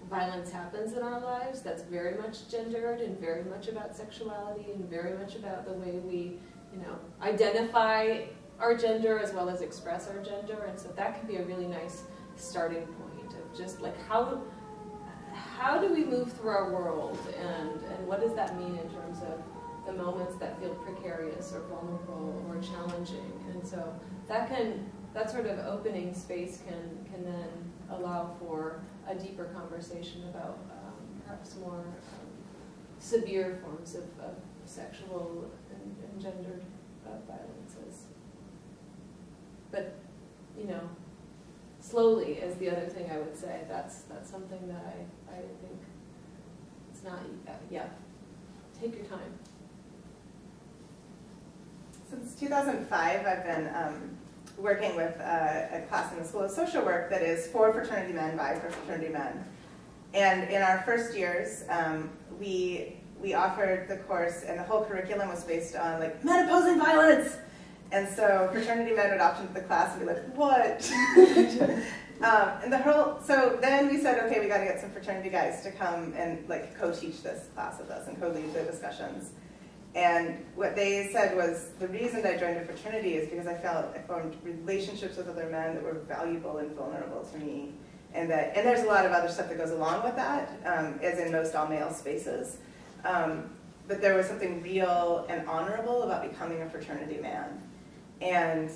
violence happens in our lives that's very much gendered and very much about sexuality and very much about the way we, you know, identify our gender as well as express our gender. And so that can be a really nice starting point of just like how how do we move through our world, and what does that mean in terms of the moments that feel precarious or vulnerable or challenging? And so that sort of opening space can then allow for a deeper conversation about perhaps more severe forms of sexual and gendered violences. But, you know, slowly is the other thing I would say. That's something that I think it's not, yeah, take your time. Since 2005, I've been working with a class in the School of Social Work that is for fraternity men by fraternity men. And in our first years, we offered the course, and the whole curriculum was based on like men opposing violence. And so fraternity men would opt into the class and be like, what? So then we said, okay, we got to get some fraternity guys to come and like co-teach this class with us and co-lead the discussions. And what they said was, the reason I joined a fraternity is because I formed relationships with other men that were valuable and vulnerable to me. And there's a lot of other stuff that goes along with that, as in most all-male spaces. But there was something real and honorable about becoming a fraternity man. And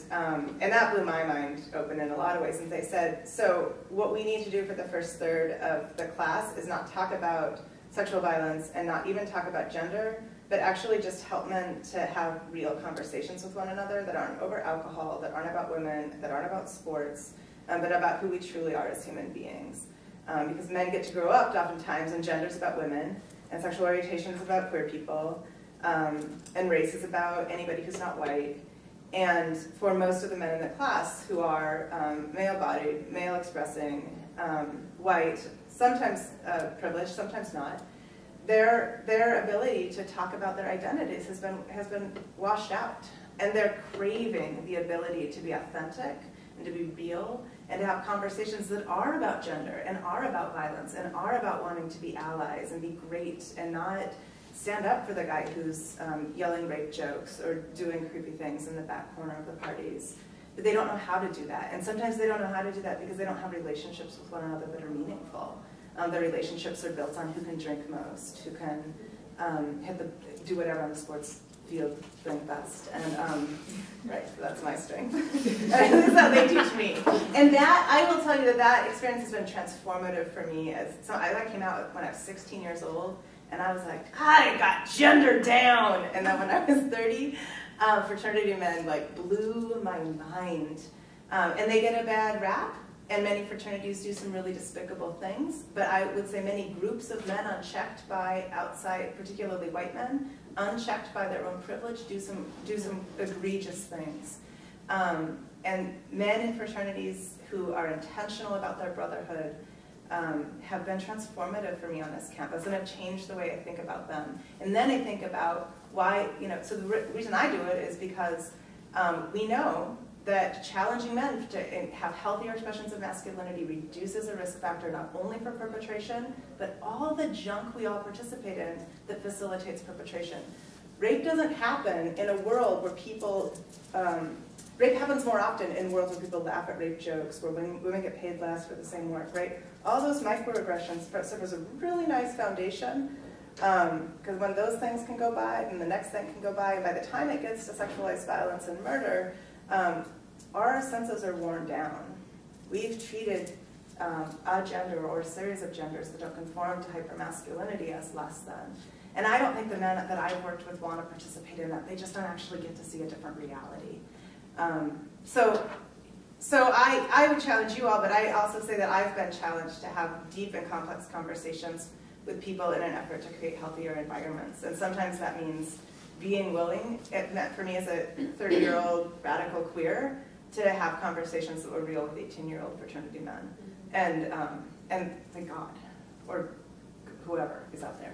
that blew my mind open in a lot of ways. And they said, so what we need to do for the first third of the class is not talk about sexual violence and not even talk about gender, but actually just help men to have real conversations with one another that aren't over alcohol, that aren't about women, that aren't about sports, but about who we truly are as human beings. Because men get to grow up oftentimes, and gender is about women, and sexual orientation is about queer people, and race is about anybody who's not white. And for most of the men in the class who are male-bodied, male-expressing, white, sometimes privileged, sometimes not, their ability to talk about their identities has been washed out. And they're craving the ability to be authentic and to be real and to have conversations that are about gender and are about violence and are about wanting to be allies and be great and not stand up for the guy who's yelling rape jokes or doing creepy things in the back corner of the parties. But they don't know how to do that. And sometimes they don't know how to do that because they don't have relationships with one another that are meaningful. Their relationships are built on who can drink most, who can do whatever on the sports field thing best. And right, that's my strength. This is how they teach me. And that, I will tell you that experience has been transformative for me. So I came out when I was 16 years old, and I was like, I got gender down. And then when I was 30, fraternity men like blew my mind. And they get a bad rap. And many fraternities do some really despicable things, but I would say many groups of men unchecked by outside, particularly white men, unchecked by their own privilege, do some egregious things. And men in fraternities who are intentional about their brotherhood have been transformative for me on this campus and have changed the way I think about them. And then I think about why, so the reason I do it is because we know that challenging men to have healthier expressions of masculinity reduces a risk factor not only for perpetration, but all the junk we all participate in that facilitates perpetration. Rape doesn't happen in a world where people, rape happens more often in worlds where people laugh at rape jokes, where women get paid less for the same work, right? All those microaggressions serve as a really nice foundation, because when those things can go by, and the next thing can go by the time it gets to sexualized violence and murder, our senses are worn down. We've treated a gender or a series of genders that don't conform to hypermasculinity as less than. And I don't think the men that I've worked with want to participate in that. They just don't actually get to see a different reality. So I would challenge you all, but I also say that I've been challenged to have deep and complex conversations with people in an effort to create healthier environments. And sometimes that means being willing. It meant for me as a 30-year-old radical queer to have conversations that were real with 18-year-old fraternity men. And thank God, or whoever is out there.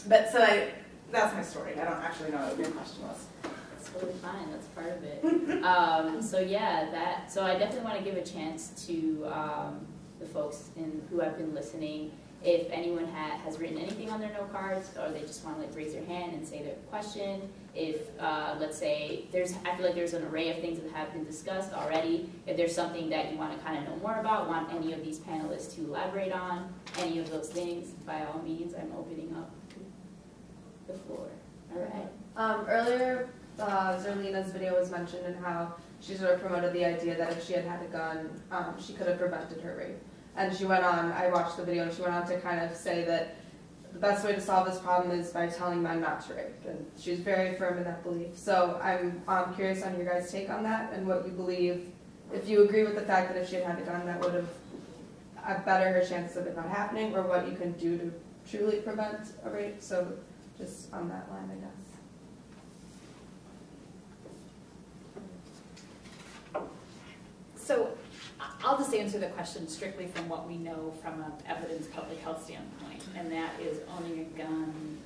But so that's my story. I don't actually know what your question was. That's totally fine. That's part of it. So yeah, so I definitely want to give a chance to the folks who have been listening if anyone has written anything on their note cards, or they just want to like raise their hand and say their question. If, let's say, I feel like there's an array of things that have been discussed already. If there's something that you want to kind of know more about, want any of these panelists to elaborate on, any of those things, by all means, I'm opening up the floor. All right. Earlier, Zerlina's video was mentioned and how she sort of promoted the idea that if she had had a gun, she could have prevented her rape. And she went on, I watched the video, and she went on to kind of say that the best way to solve this problem is by telling men not to rape. And she's very firm in that belief. So I'm curious on your guys' take on that and what you believe, if you agree with the fact that if she had had a gun, that would have better her chances of it not happening, or what you can do to truly prevent a rape. So just on that line, I guess. So I'll just answer the question strictly from what we know from an evidence public health standpoint, and that is owning a gun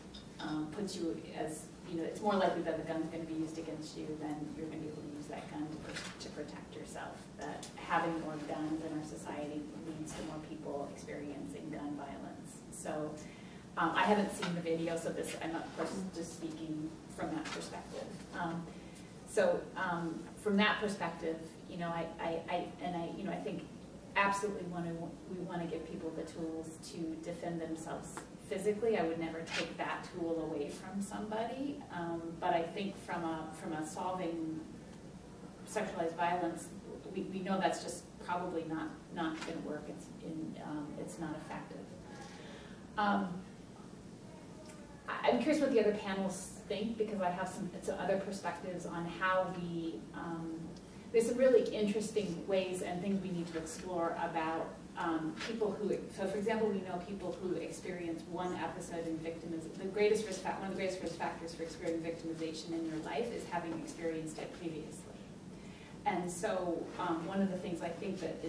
puts you as, you know, it's more likely that the gun's going to be used against you than you're going to be able to use that gun to protect yourself. That having more guns in our society leads to more people experiencing gun violence. So I haven't seen the video, so I'm not just speaking from that perspective. From that perspective, you know, I think absolutely we want to give people the tools to defend themselves physically. I would never take that tool away from somebody, but I think from a solving sexualized violence, we know that's just probably not going to work. It's not effective. I'm curious what the other panelists think, because I have some other perspectives on how we. There's some really interesting ways and things we need to explore about people who. So, for example, we know people who experience one episode in victimization. One of the greatest risk factors for experiencing victimization in your life is having experienced it previously. And so, one of the things I think that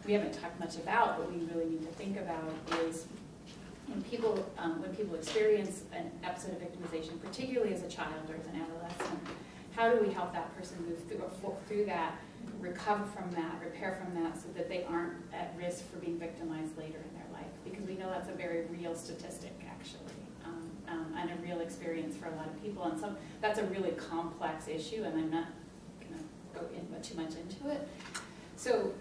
we haven't talked much about, but we really need to think about is. When people experience an episode of victimization, particularly as a child or as an adolescent, how do we help that person move through that, recover from that, repair from that, so that they aren't at risk for being victimized later in their life? Because we know that's a very real statistic, actually, and a real experience for a lot of people. And so that's a really complex issue, and I'm not going to go too much into it. So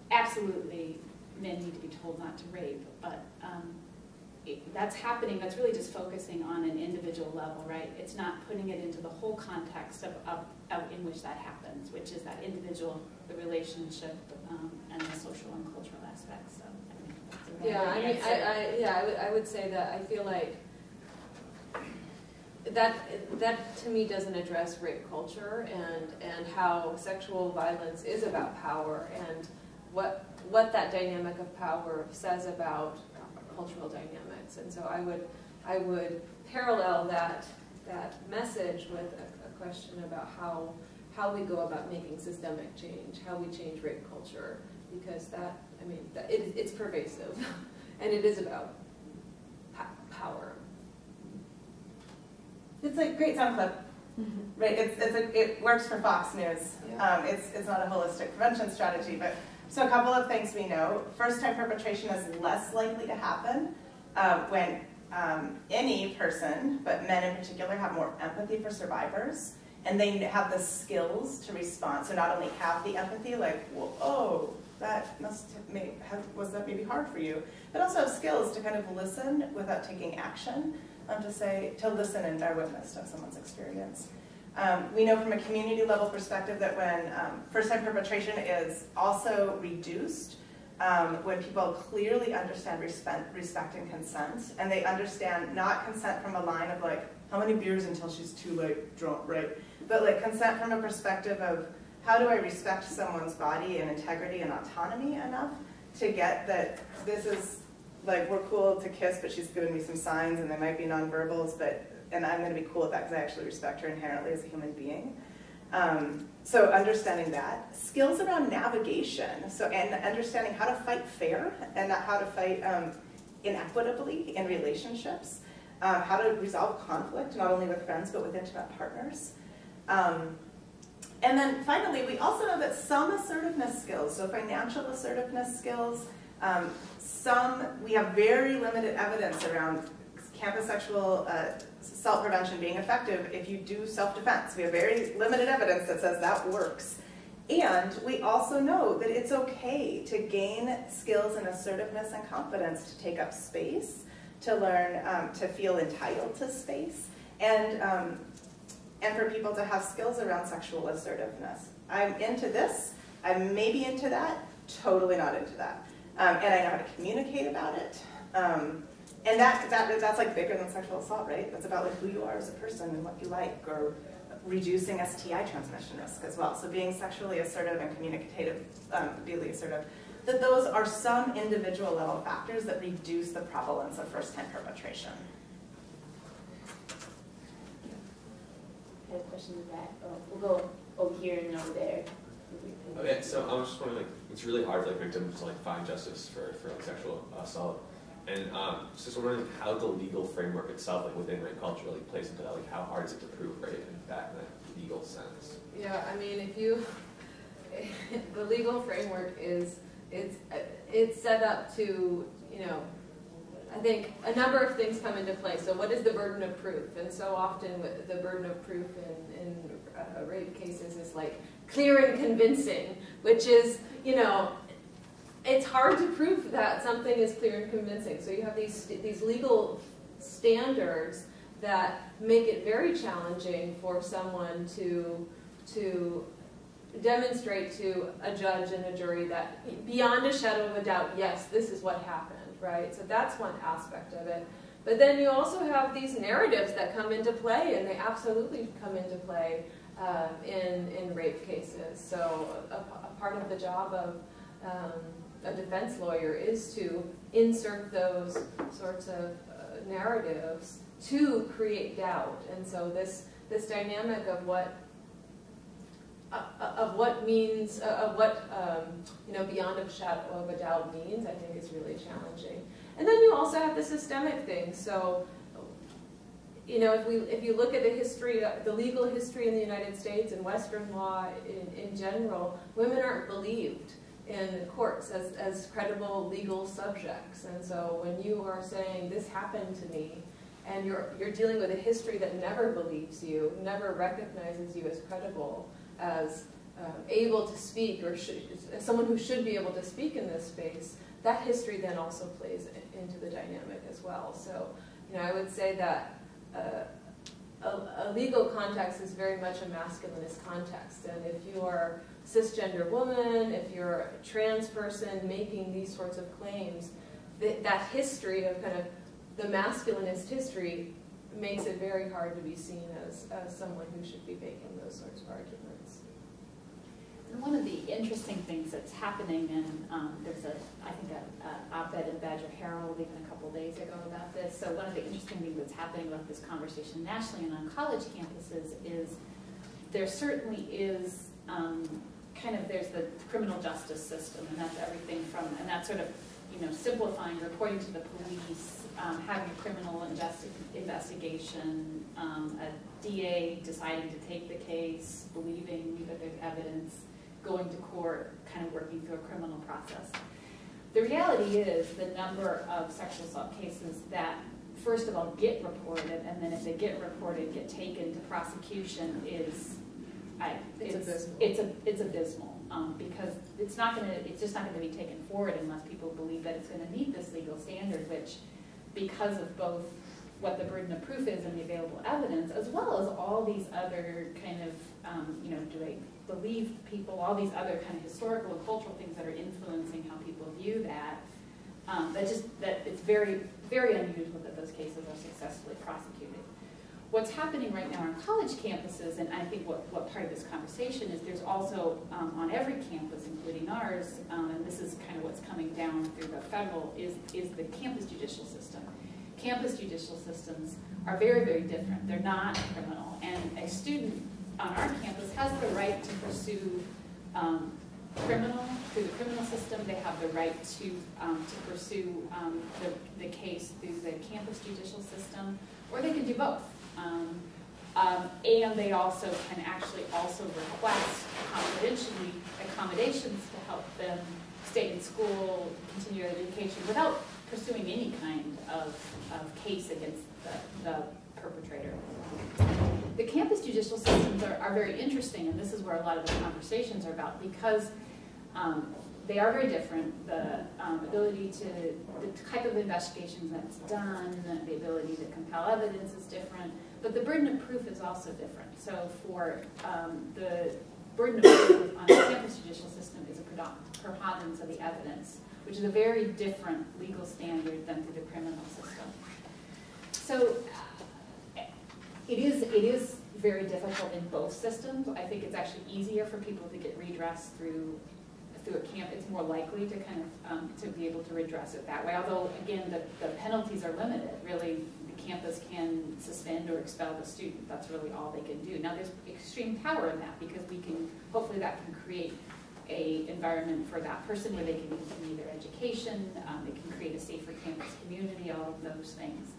absolutely, men need to be told not to rape, but that's happening. That's really just focusing on an individual level, right? It's not putting it into the whole context of in which that happens, which is that individual, the relationship, and the social and cultural aspects. So, I would say that I feel like that to me doesn't address rape culture and how sexual violence is about power and what that dynamic of power says about cultural dynamics. And so I would parallel that message with a question about how we go about making systemic change, how we change rape culture, because it's pervasive and it is about power. It's a great sound clip, right? It works for Fox News. Yeah. It's not a holistic prevention strategy, but so a couple of things we know. First-time perpetration is less likely to happen when any person, but men in particular, have more empathy for survivors, and they have the skills to respond. So not only have the empathy, like, well, oh, that was that maybe hard for you, but also have skills to kind of listen without taking action, to listen and bear witness to someone's experience. We know from a community level perspective that when first-time perpetration is also reduced, when people clearly understand respect and consent, and they understand not consent from a line of like, how many beers until she's too like drunk, right? But like consent from a perspective of how do I respect someone's body and integrity and autonomy enough to get that this is like, we're cool to kiss, but she's giving me some signs and they might be nonverbals, and I'm going to be cool with that because I actually respect her inherently as a human being. So understanding that. Skills around navigation, and understanding how to fight fair and not how to fight inequitably in relationships. How to resolve conflict, not only with friends, but with intimate partners. And then finally, we also know that some assertiveness skills, so financial assertiveness skills, We have very limited evidence around campus sexual assault prevention being effective if you do self-defense. We have very limited evidence that says that works. And we also know that it's okay to gain skills in assertiveness and confidence, to take up space, to learn to feel entitled to space, and for people to have skills around sexual assertiveness. I'm into this, I'm maybe into that, totally not into that. And I know how to communicate about it. And that's like bigger than sexual assault, right? That's about like who you are as a person and what you like, or reducing STI transmission risk as well. So being sexually assertive and communicatively assertive, that those are some individual level factors that reduce the prevalence of first-time perpetration. I have a question in the back. We'll go over here and over there. Okay, so I was just wondering, like, it's really hard for like victims to like find justice for like sexual assault, and just wondering like, how the legal framework itself, like within rape culture, like plays into that. Like, how hard is it to prove rape in that legal sense? Yeah, I mean, if you, the legal framework is it's set up to, you know, I think a number of things come into play. So what is the burden of proof? And so often the burden of proof in rape cases is like clear and convincing, which is, you know, it's hard to prove that something is clear and convincing. So you have these legal standards that make it very challenging for someone to demonstrate to a judge and a jury that beyond a shadow of a doubt, yes, this is what happened, right? So that's one aspect of it. But then you also have these narratives that come into play, and they absolutely come into play in rape cases. So a part of the job of a defense lawyer is to insert those sorts of narratives to create doubt. And so this dynamic of what means, you know, beyond a shadow of a doubt means, I think is really challenging. And then you also have the systemic thing. So, you know, if you look at the history, the legal history in the United States and Western law in general, women aren't believed in courts as credible legal subjects. And so when you are saying, this happened to me, and you're dealing with a history that never believes you, never recognizes you as credible, as able to speak, or as someone who should be able to speak in this space, that history then also plays into the dynamic as well. So, you know, I would say that a legal context is very much a masculinist context, and if you are a cisgender woman, if you're a trans person making these sorts of claims, that history of kind of the masculinist history makes it very hard to be seen as someone who should be making those sorts of arguments. And one of the interesting things that's happening, and there's I think an op-ed in Badger Herald even a couple days ago about this. So one of the interesting things that's happening about this conversation nationally and on college campuses is there certainly is there's the criminal justice system, and that's everything from, and that's sort of, you know, simplifying, reporting to the police, having a criminal investigation, a DA deciding to take the case, believing that there's evidence, going to court, kind of working through a criminal process. The reality is the number of sexual assault cases that, first of all, get reported, and then if they get reported, get taken to prosecution is, it's abysmal. Because it's just not going to be taken forward unless people believe that it's going to meet this legal standard, which, because of both what the burden of proof is and the available evidence, as well as all these other kind of, you know, do they believe people, all these other kind of historical and cultural things that are influencing how people view that, that it's very, very unusual that those cases are successfully prosecuted. What's happening right now on college campuses, and I think what part of this conversation is, there's also on every campus, including ours, and this is kind of what's coming down through the federal, is the campus judicial system. Campus judicial systems are very, very different. They're not criminal, and a student on our campus has the right to pursue through the criminal system. They have the right to pursue the case through the campus judicial system, or they can do both. And they also can actually also request accommodations to help them stay in school, continue their education, without pursuing any kind of case against the perpetrator. The campus judicial systems are very interesting, and this is where a lot of the conversations are about, because they are very different. The ability to, the type of investigations that's done, the ability to compel evidence is different, but the burden of proof is also different. So for the burden of proof on the campus judicial system is a preponderance of the evidence, which is a very different legal standard than through the criminal system. So it is very difficult in both systems. I think it's actually easier for people to get redress through a camp. It's more likely to kind of to be able to redress it that way. Although again, the penalties are limited. Really, the campus can suspend or expel the student. That's really all they can do. Now, there's extreme power in that, because we can hopefully that can create a environment for that person where they can continue their education. They can create a safer campus community. All of those things.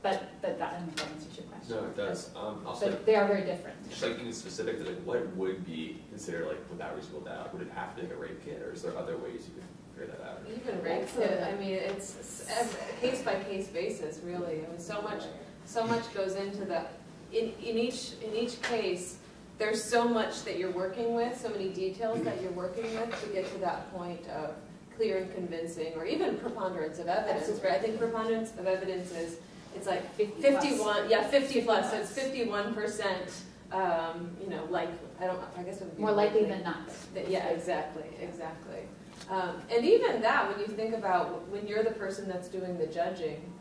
But that answers your question. No, it does. Also, but they are very different. Just like in specific, like what would be considered like without reasonable doubt? Would it have to be like a rape kit, or is there other ways you could figure that out? Even rape kit. I mean, it's a case by case basis, really. I mean, so much goes into that. In each case, there's so much that you're working with, so many details that you're working with to get to that point of clear and convincing, or even preponderance of evidence. Right? I think preponderance of evidence is. It's like 51, yeah, 50 plus. So it's 51%. You know, like I guess it would be more likely than not. Yeah, exactly. And even that, when you think about when you're the person that's doing the judging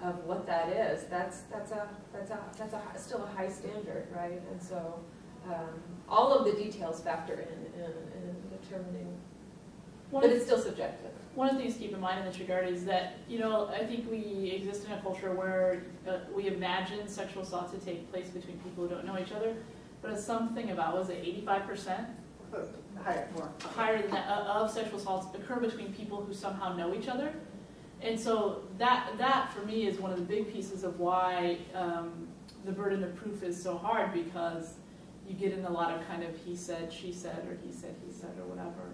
of what that is, that's still a high standard, right? And so all of the details factor in determining, but it's still subjective. One of the things to keep in mind in this regard is that, you know, I think we exist in a culture where we imagine sexual assault to take place between people who don't know each other, but something about, was it 85%? Higher than that, of sexual assaults occur between people who somehow know each other. And so that for me is one of the big pieces of why the burden of proof is so hard, because you get in a lot of kind of he said, she said, or he said, or whatever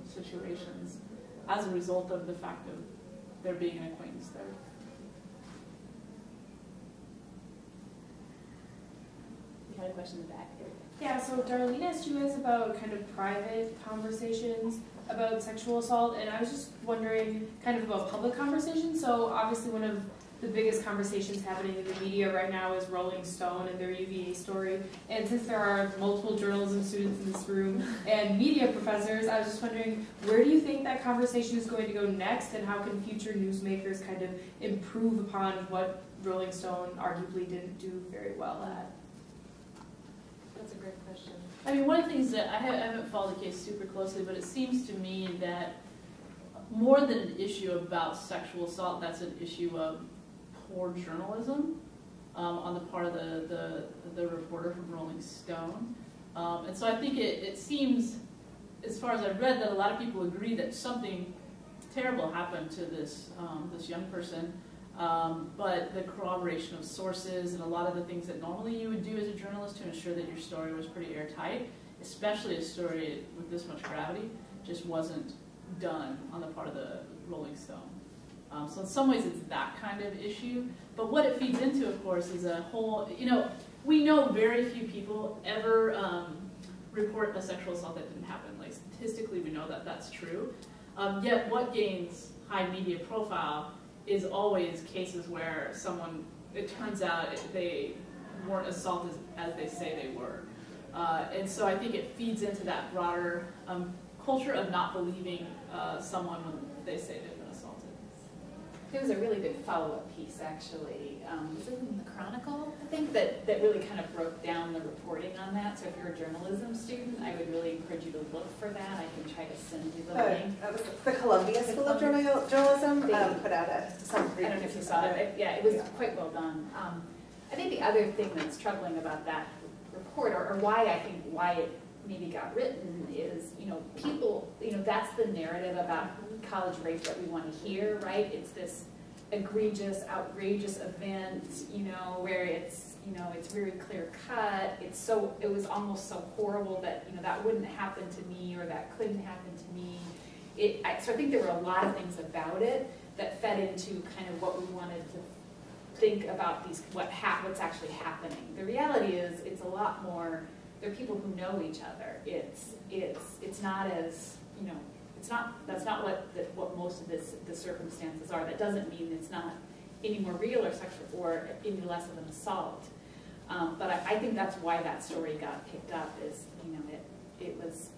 situations, as a result of the fact of there being an acquaintance there. You had a question in the back there. Yeah, so Darline asked you guys about kind of private conversations about sexual assault, and I was just wondering kind of about public conversations. So obviously one of the biggest conversations happening in the media right now is Rolling Stone and their UVA story. And since there are multiple journalism students in this room and media professors, I was just wondering, where do you think that conversation is going to go next, and how can future newsmakers kind of improve upon what Rolling Stone arguably didn't do very well at? That's a great question. I mean, one of the things that I haven't followed the case super closely, but it seems to me that more than an issue about sexual assault, that's an issue of poor journalism on the part of the reporter from Rolling Stone. And so I think it seems, as far as I've read, that a lot of people agree that something terrible happened to this young person, but the corroboration of sources and a lot of the things that normally you would do as a journalist to ensure that your story was pretty airtight, especially a story with this much gravity, just wasn't done on the part of the Rolling Stone. So in some ways it's that kind of issue, but what it feeds into, of course, is a whole, you know, we know very few people ever report a sexual assault that didn't happen. Like, statistically we know that that's true. Yet what gains high media profile is always cases where someone, it turns out they weren't assaulted as they say they were. And so I think it feeds into that broader culture of not believing someone when they say they've been assaulted. There was a really good follow-up piece, actually. Was it in the Chronicle, I think, that really kind of broke down the reporting on that. So if you're a journalism student, I would really encourage you to look for that. I can try to send you the link. The Columbia School of Journalism put out some. I don't know if you saw it. Yeah, it was quite well done. I think the other thing that's troubling about that report, or why it maybe got written, is, you know, people, you know, that's the narrative about college rape that we want to hear, right? It's this egregious, outrageous event, you know, where it's you know, it's very clear cut. It was almost so horrible that, you know, that wouldn't happen to me or that couldn't happen to me. So I think there were a lot of things about it that fed into kind of what we wanted to think about what's actually happening. The reality is it's a lot more. They're people who know each other. It's not as, you know, that's not what most of the circumstances are. That doesn't mean it's not any more real or sexual or any less of an assault. But I think that's why that story got picked up. Is, you know, it was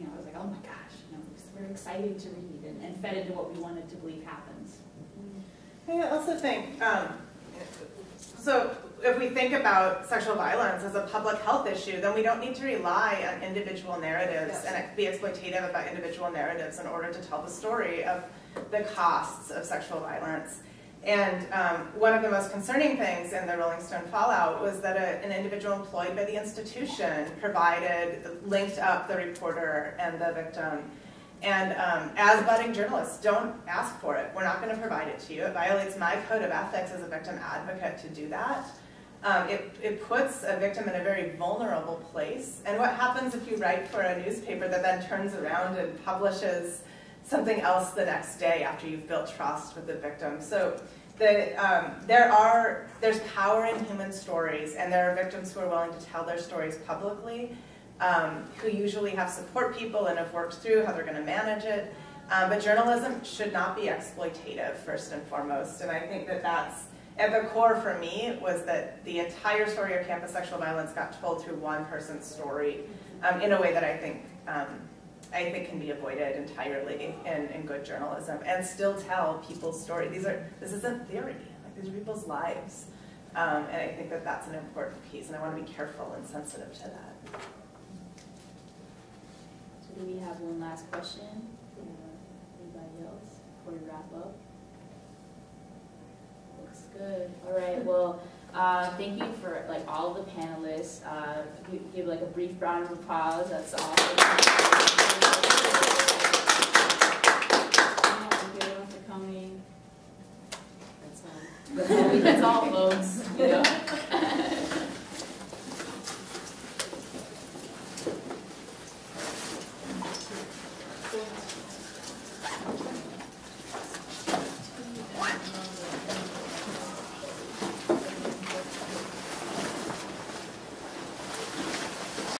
I was like, oh my gosh, you know, it was very exciting to read and fed into what we wanted to believe happens. I also think, so if we think about sexual violence as a public health issue, then we don't need to rely on individual narratives and be exploitative about individual narratives in order to tell the story of the costs of sexual violence. And one of the most concerning things in the Rolling Stone fallout was that an individual employed by the institution linked up the reporter and the victim. And as budding journalists, don't ask for it. We're not going to provide it to you. It violates my code of ethics as a victim advocate to do that. It puts a victim in a very vulnerable place. And what happens if you write for a newspaper that then turns around and publishes something else the next day after you've built trust with the victim? So there's power in human stories, and there are victims who are willing to tell their stories publicly, who usually have support people and have worked through how they're going to manage it. But journalism should not be exploitative, first and foremost. And I think that that's, at the core for me, was that the entire story of campus sexual violence got told through one person's story in a way that I think can be avoided entirely in good journalism, and still tell people's story. This isn't theory. Like, these are people's lives. And I think that that's an important piece, and I want to be careful and sensitive to that. So do we have one last question? Anybody else before we wrap up? Looks good. All right. Well, thank you for all of the panelists. Give like a brief round of applause. That's awesome. Thank you everyone for coming. That's all, folks. You know.